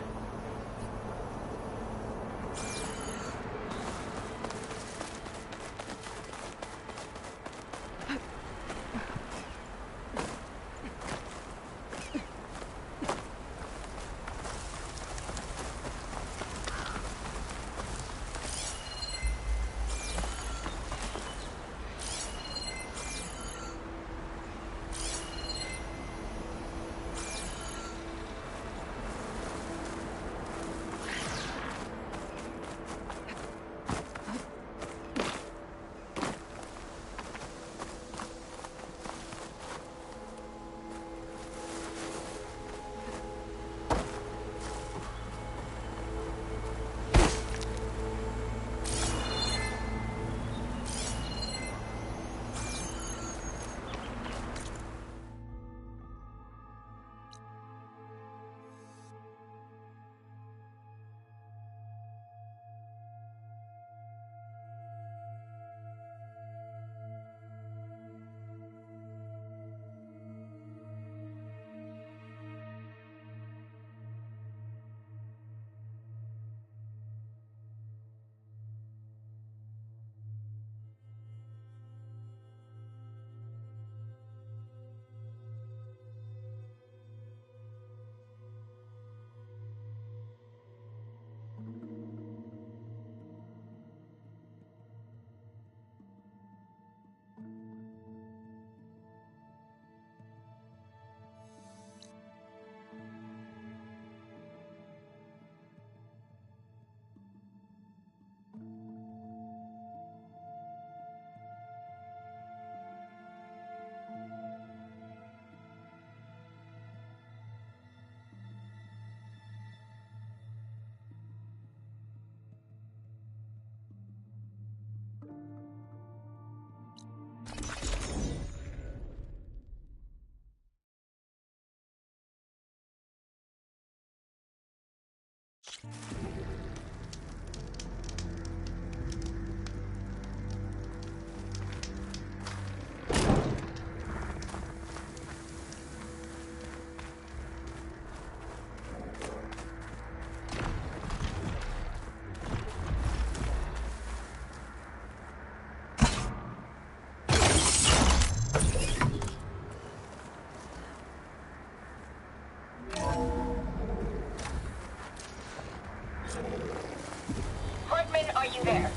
Are you there?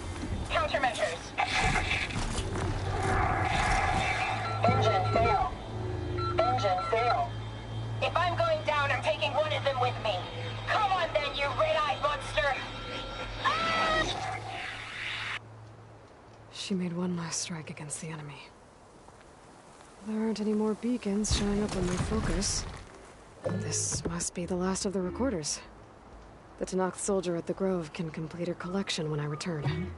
Countermeasures. Engine fail. Engine fail. If I'm going down, I'm taking one of them with me. Come on then, you red-eyed monster! Ah! She made one last strike against the enemy. There aren't any more beacons showing up when they focus. This must be the last of the recorders. The Tenakth soldier at the Grove can complete her collection when I return.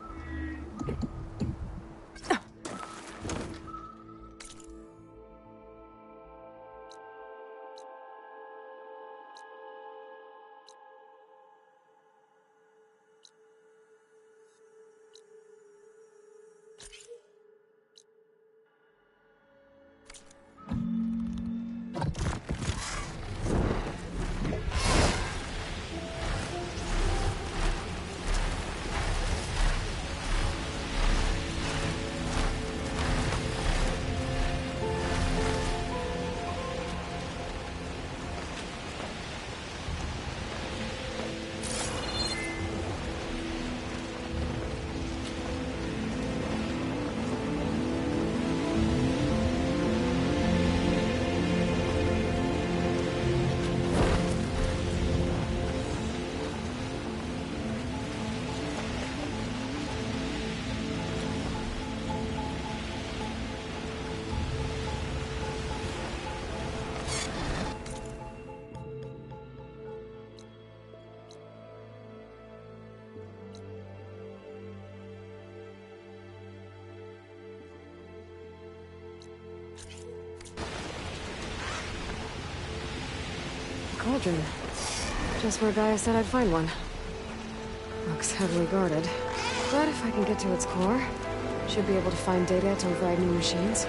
Cauldron. Just where Gaia said I'd find one. Looks heavily guarded. But if I can get to its core, should be able to find data to override new machines.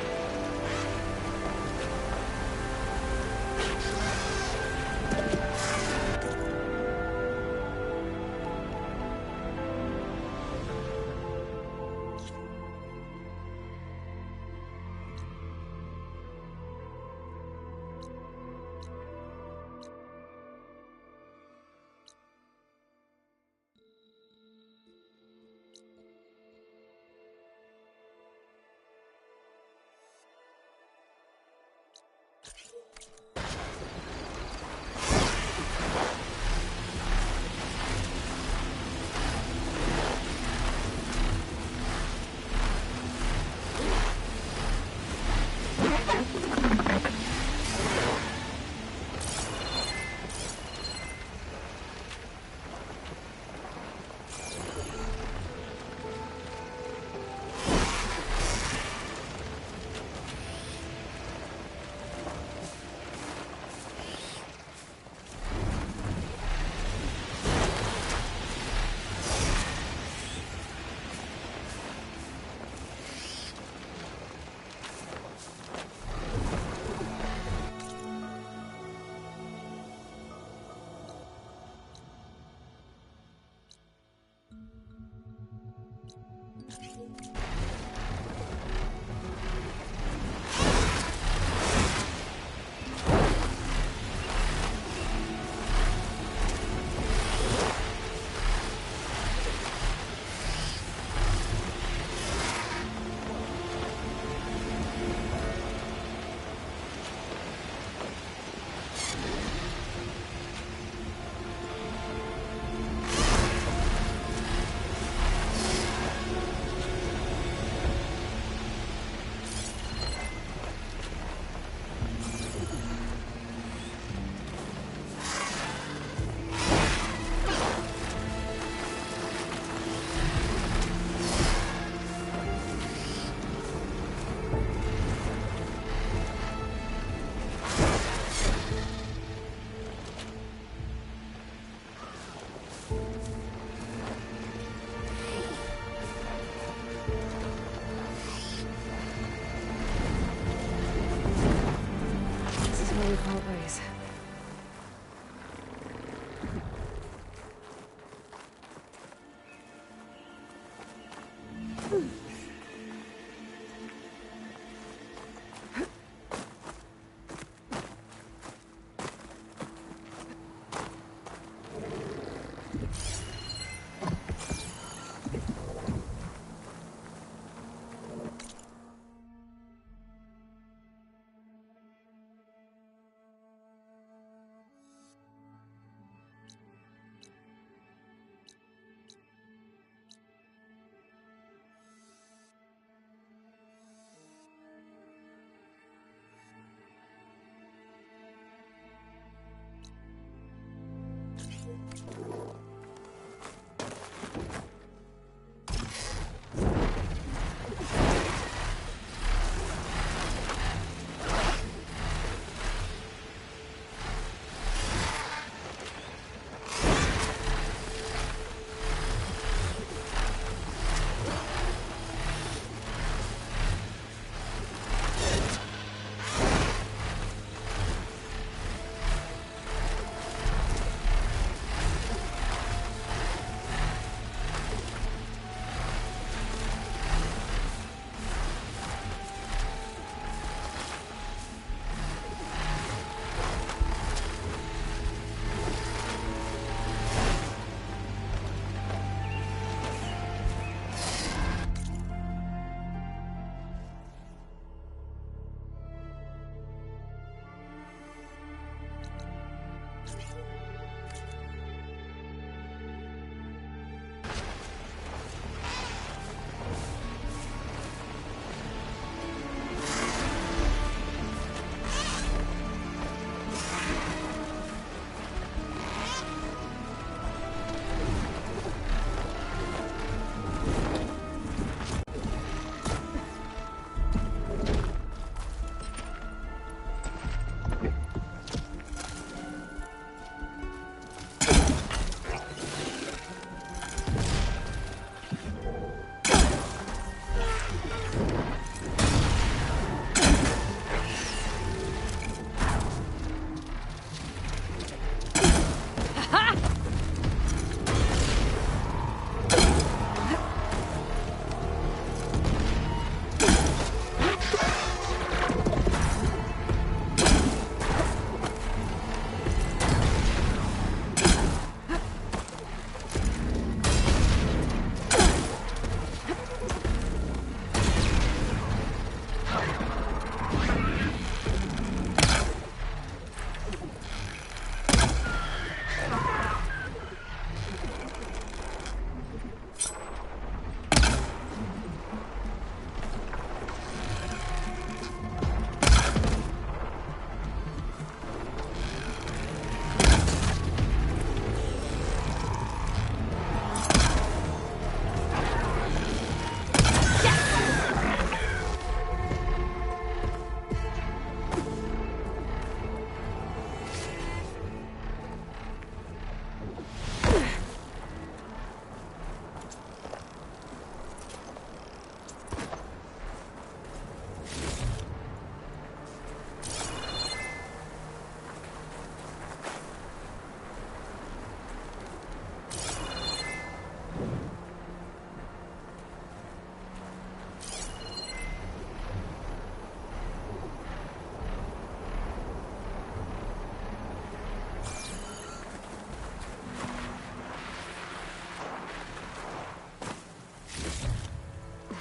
we part ways.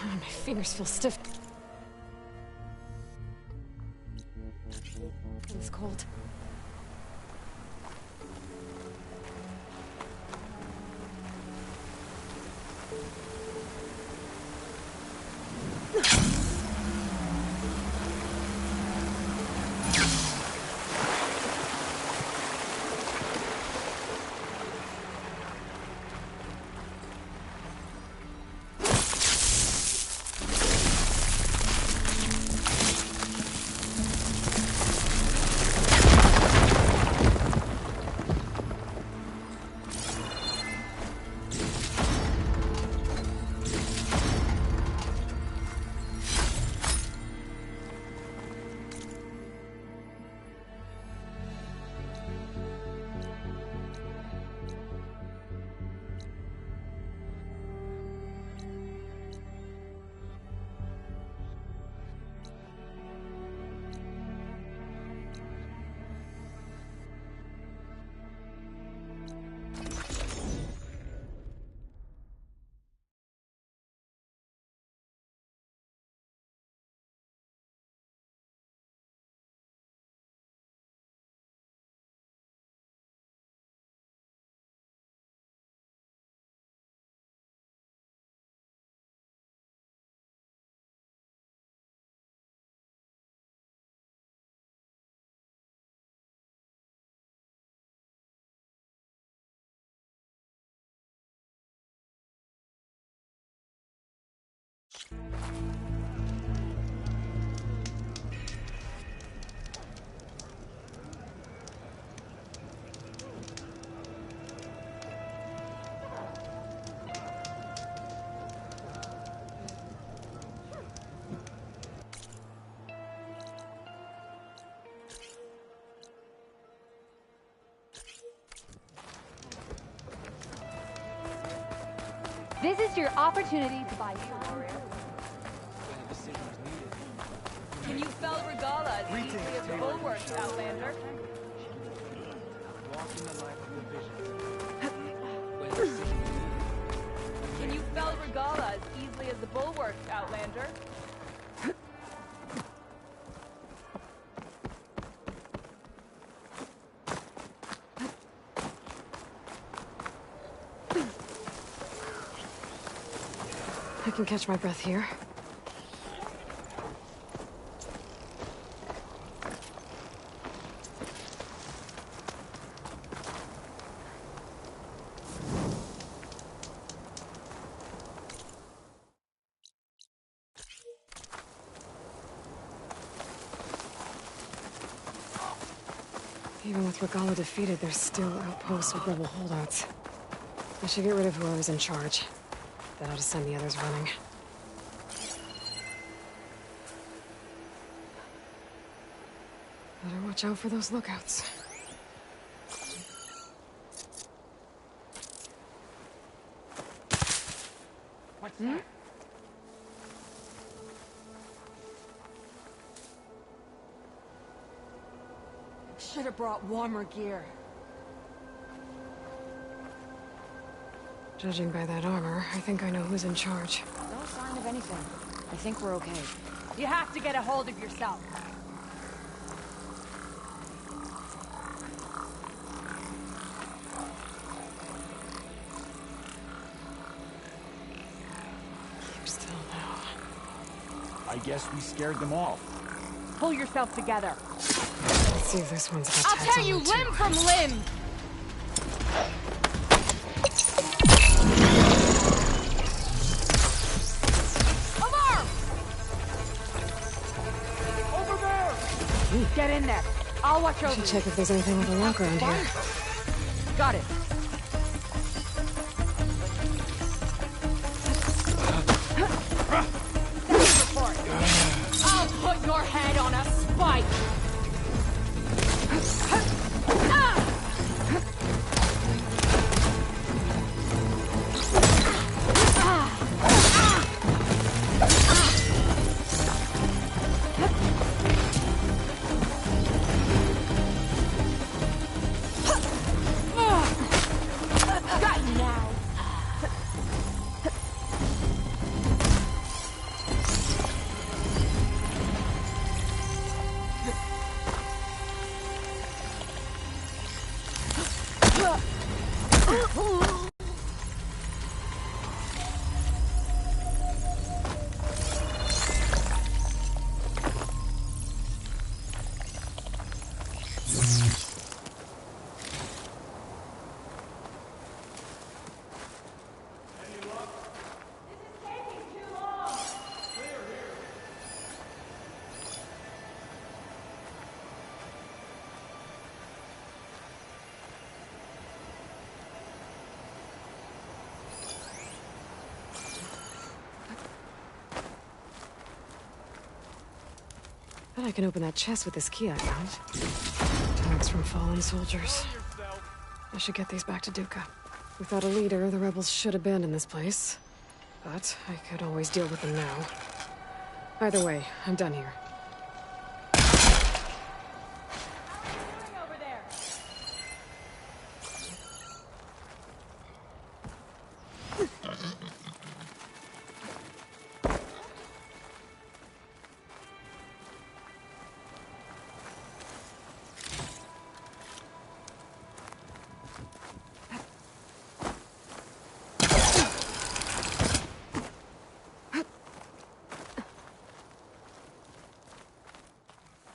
My fingers feel stiff. It's cold. This is your opportunity to buy warrior. Can you spell Regala as easily as the bulwarks, Outlander? Can you spell Regala as easily as the bulwarks, Outlander? I can catch my breath here. Even with Regala defeated, there's still outposts with rebel holdouts. I should get rid of whoever's in charge. That ought to send the others running. Better watch out for those lookouts. What's that? Should have brought warmer gear. Judging by that armor, I think I know who's in charge. No sign of anything. I think we're okay. You have to get a hold of yourself. Keep still now. I guess we scared them off. Pull yourself together. Let's see if this one's got I'll tats tear on you it, too. limb from limb! Alarm! Over there! Get in there. I'll watch I over should you. check if there's anything with a lock around here. Got it. Report. I'll put your head on a spike. Got you now. Bet I can open that chest with this key I found. Tags from fallen soldiers. I should get these back to Duca. Without a leader, the rebels should abandon this place. But I could always deal with them now. Either way, I'm done here. Over there.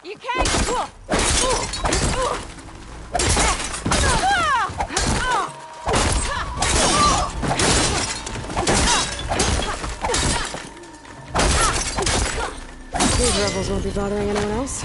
You can't. These rebels won't be bothering anyone else.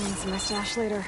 Find some of my stash later.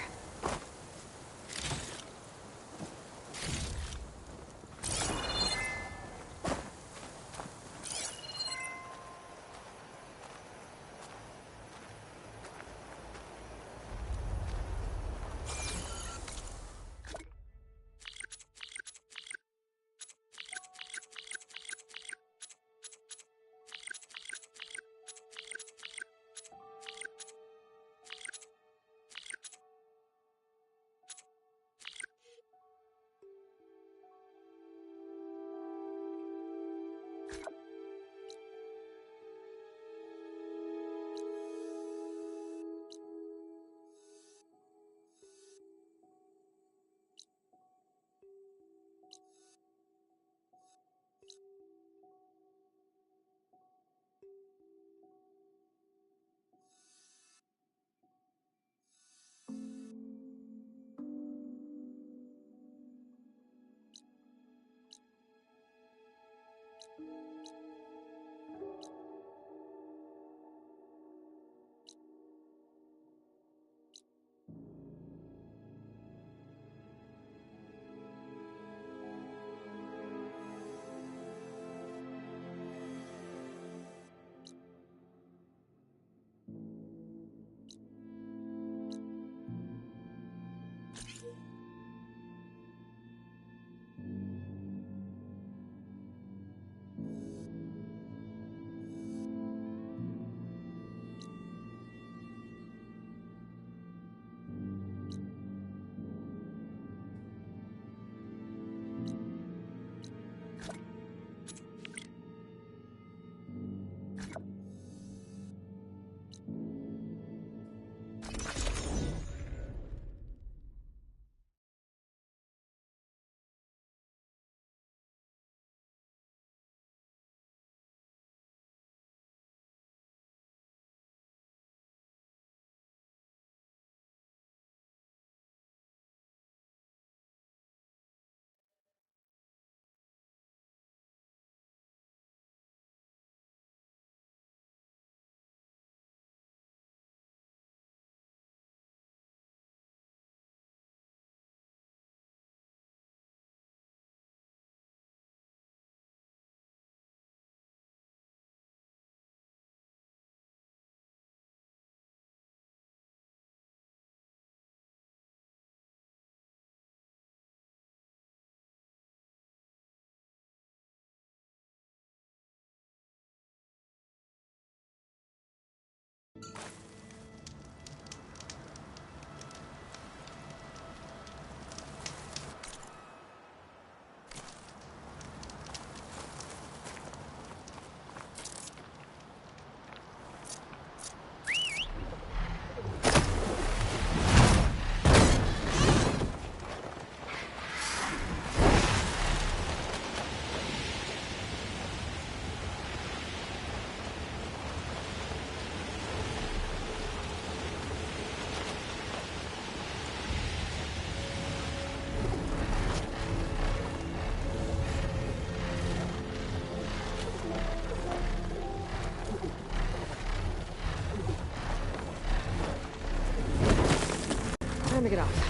Time to get off.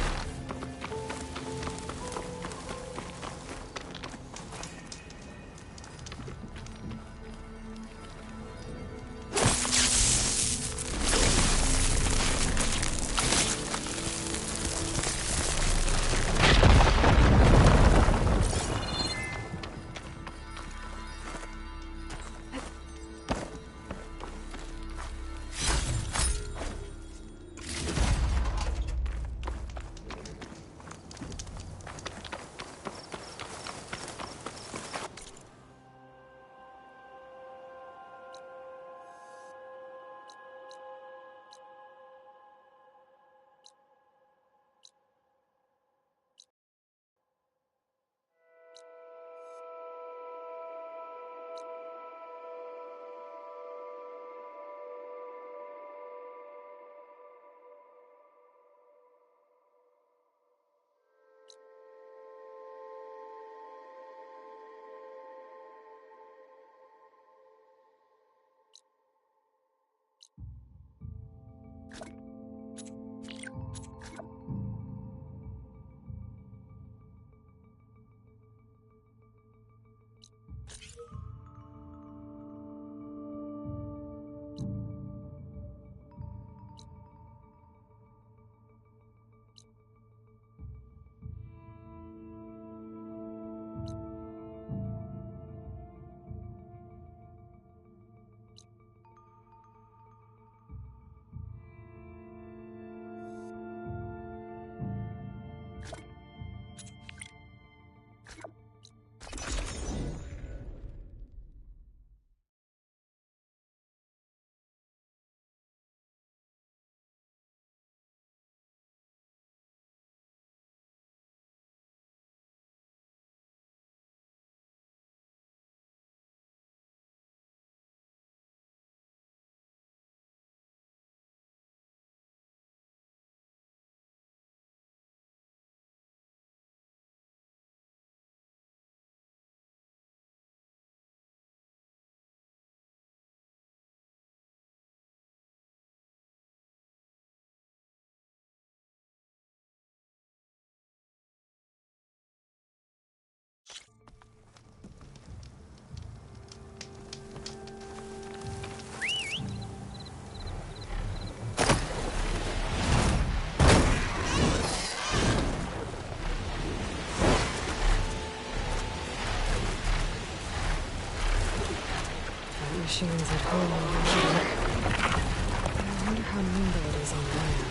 machines at home on the water. I wonder how nimble it is on land.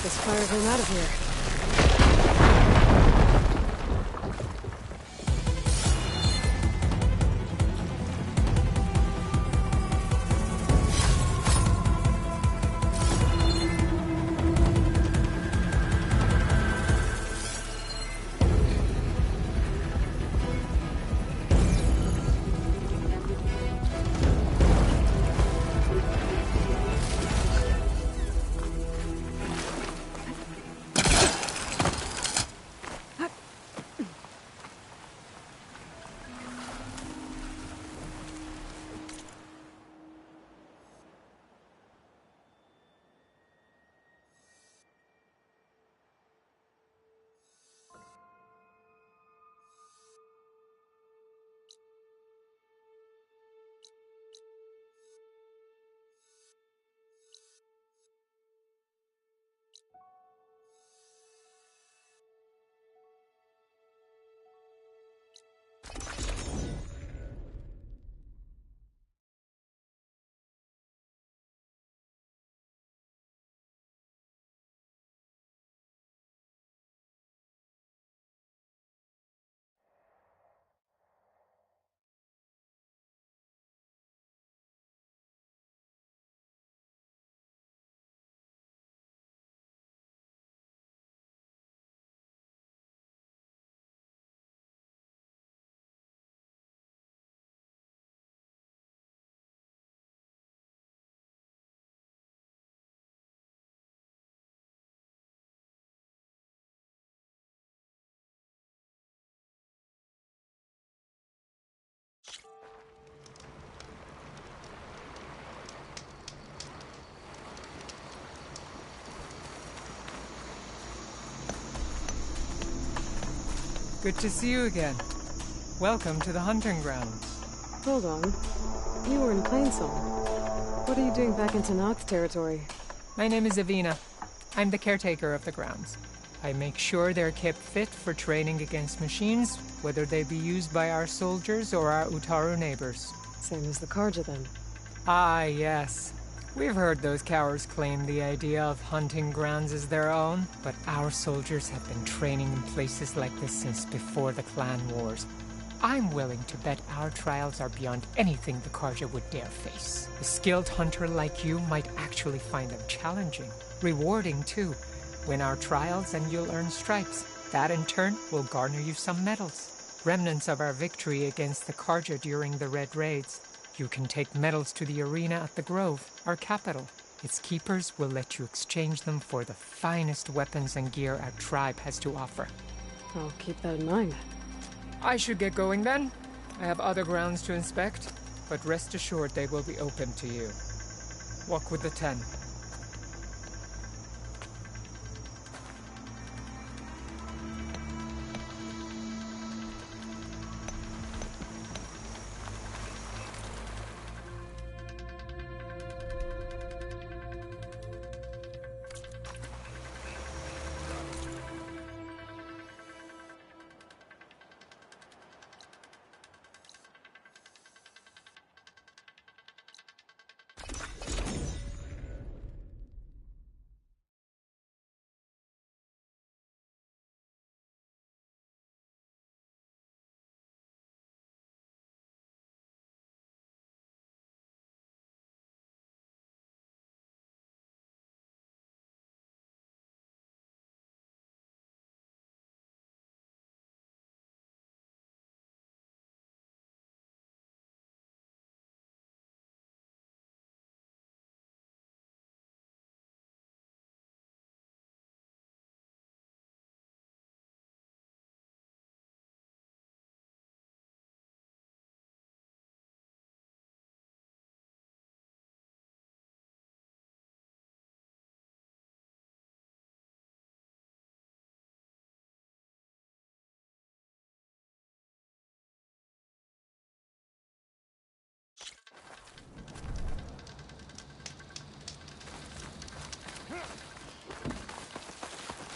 This fire him out of here. Good to see you again. Welcome to the hunting grounds. Hold on. You were in Plainsong. What are you doing back in Tenakth territory? My name is Avina. I'm the caretaker of the grounds. I make sure they're kept fit for training against machines, whether they be used by our soldiers or our Utaru neighbors. Same as the Karja, then. Ah, yes. We've heard those cowards claim the idea of hunting grounds as their own, but our soldiers have been training in places like this since before the clan wars. I'm willing to bet our trials are beyond anything the Karja would dare face. A skilled hunter like you might actually find them challenging. Rewarding, too. Win our trials and you'll earn stripes. That, in turn, will garner you some medals. Remnants of our victory against the Karja during the Red Raids. You can take medals to the arena at the Grove, our capital. Its keepers will let you exchange them for the finest weapons and gear our tribe has to offer. I'll keep that in mind. I should get going then. I have other grounds to inspect, but rest assured they will be open to you. Walk with the 10.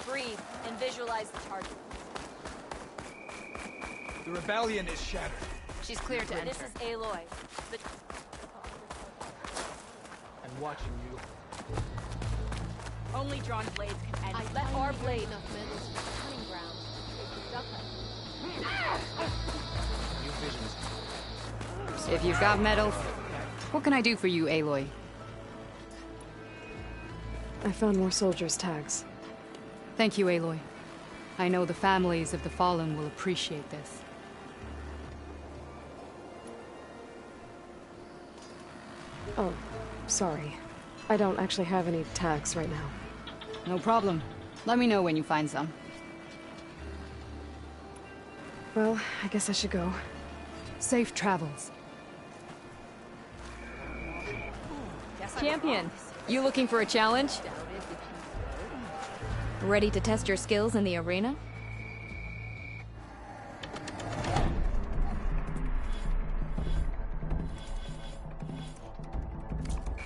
Breathe and visualize the target. The rebellion is shattered. She's clear to enter. This is Aloy. I'm watching you. Only drawn blades can end. Let our blade. New visions. If you've got medals, what can I do for you, Aloy? I found more soldiers' tags. Thank you, Aloy. I know the families of the fallen will appreciate this. Oh, sorry. I don't actually have any tags right now. No problem. Let me know when you find some. Well, I guess I should go. Safe travels. Champion, You looking for a challenge? ready to test your skills in the arena?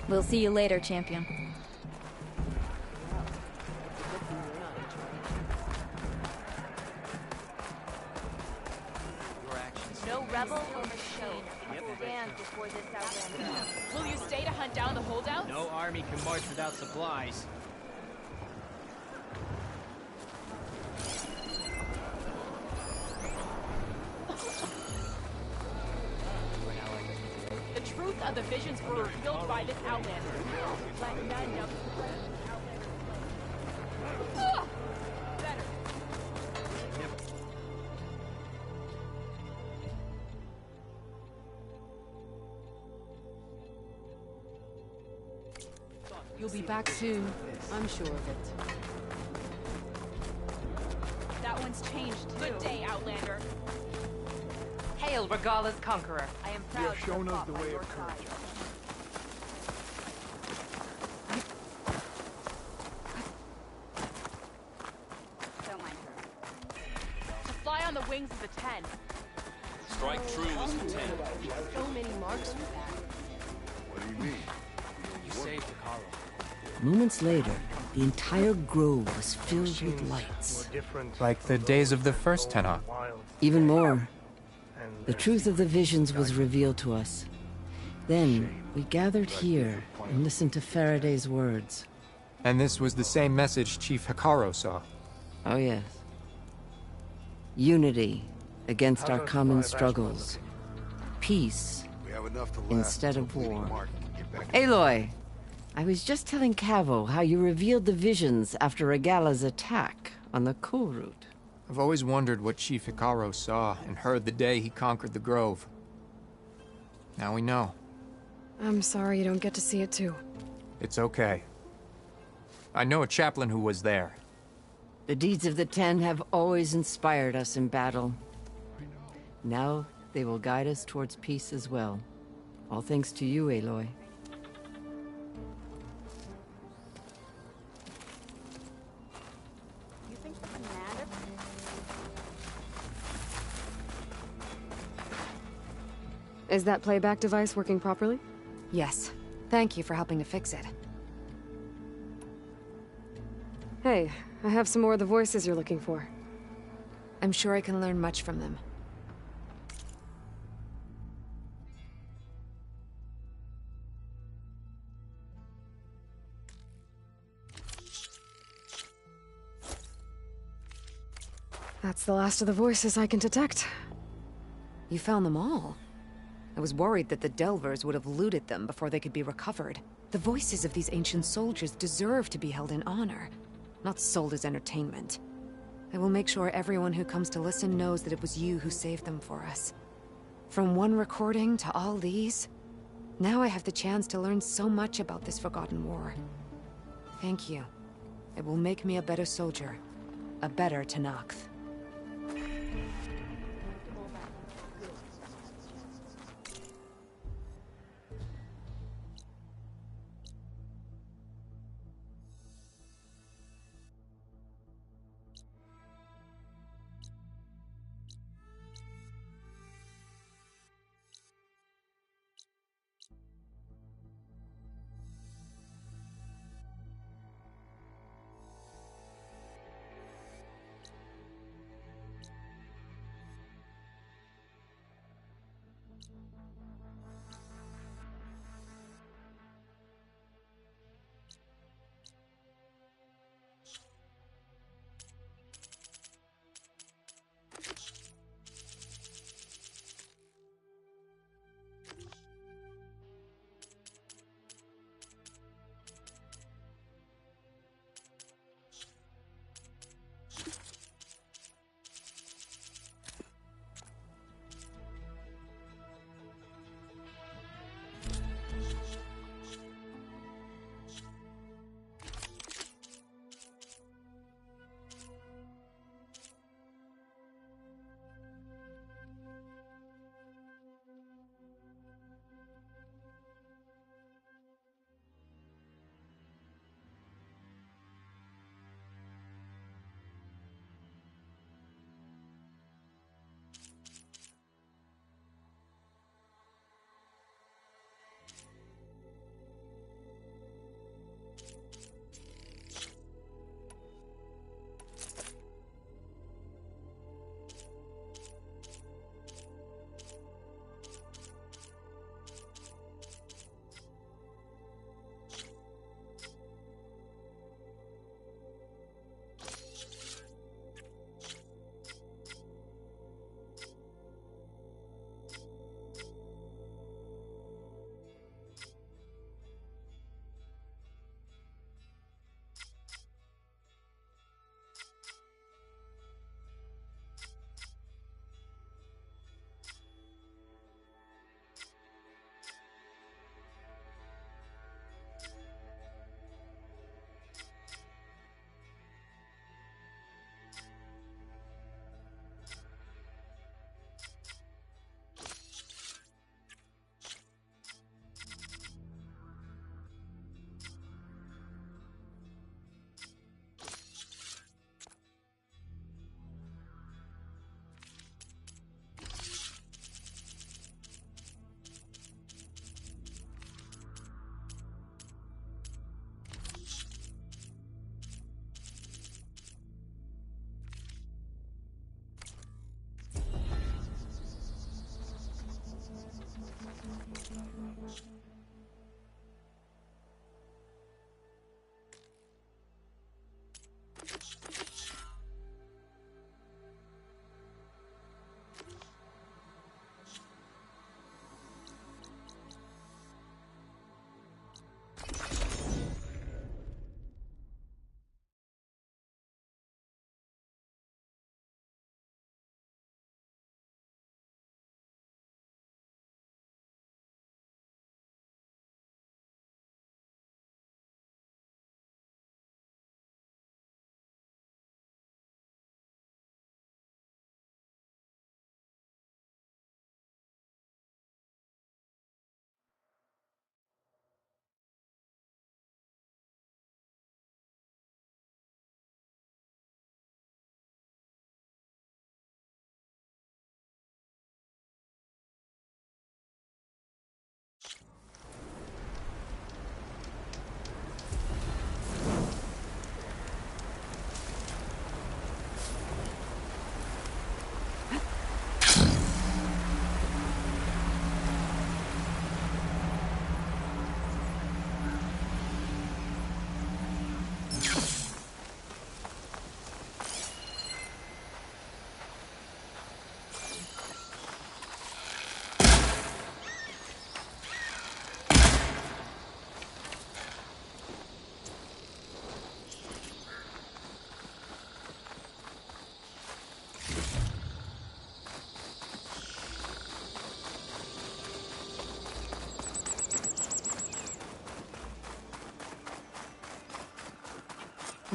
We'll see you later, champion. No rebel or machine will stand before this outlander. Will you stay to hunt down the holdouts? No army can march without supplies. The truth of the visions were revealed by this outlander. Let none know. Better. You'll be back soon. I'm sure of it. That one's changed too. Good day, outlander. Hail Regalla's conqueror. I am proud to have shown us fought the by way your of courage. side. Don't mind her. To fly on on the wings of the 10. Strike true as the 10. So many marks with that. What do you mean? You saved Takalo. Moments later, the entire grove was filled with lights. Like the days of the first Tenok. Even more, the truth of the visions was revealed to us. Then, we gathered here and listened to Faraday's words. And this was the same message Chief Hikaru saw. Oh yes. Unity against our common struggles. Peace instead of war. Aloy, I was just telling Cavo how you revealed the visions after Regala's attack on the Cool Route. I've always wondered what Chief Hikaru saw and heard the day he conquered the Grove. Now we know. I'm sorry you don't get to see it too. It's okay. I know a chaplain who was there. The deeds of the Ten have always inspired us in battle. Now they will guide us towards peace as well. All thanks to you, Aloy. You think the fanatic? Is that playback device working properly? Yes. Thank you for helping to fix it. Hey, I have some more of the voices you're looking for. I'm sure I can learn much from them. That's the last of the voices I can detect. You found them all? I was worried that the Delvers would have looted them before they could be recovered. The voices of these ancient soldiers deserve to be held in honor, not sold as entertainment. I will make sure everyone who comes to listen knows that it was you who saved them for us. From one recording to all these, now I have the chance to learn so much about this forgotten war. Thank you. It will make me a better soldier, a better Tenakth.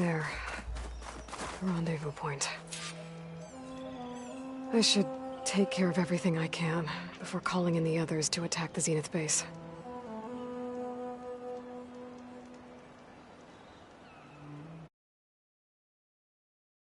There. Rendezvous point. I should take care of everything I can before calling in the others to attack the Zenith base.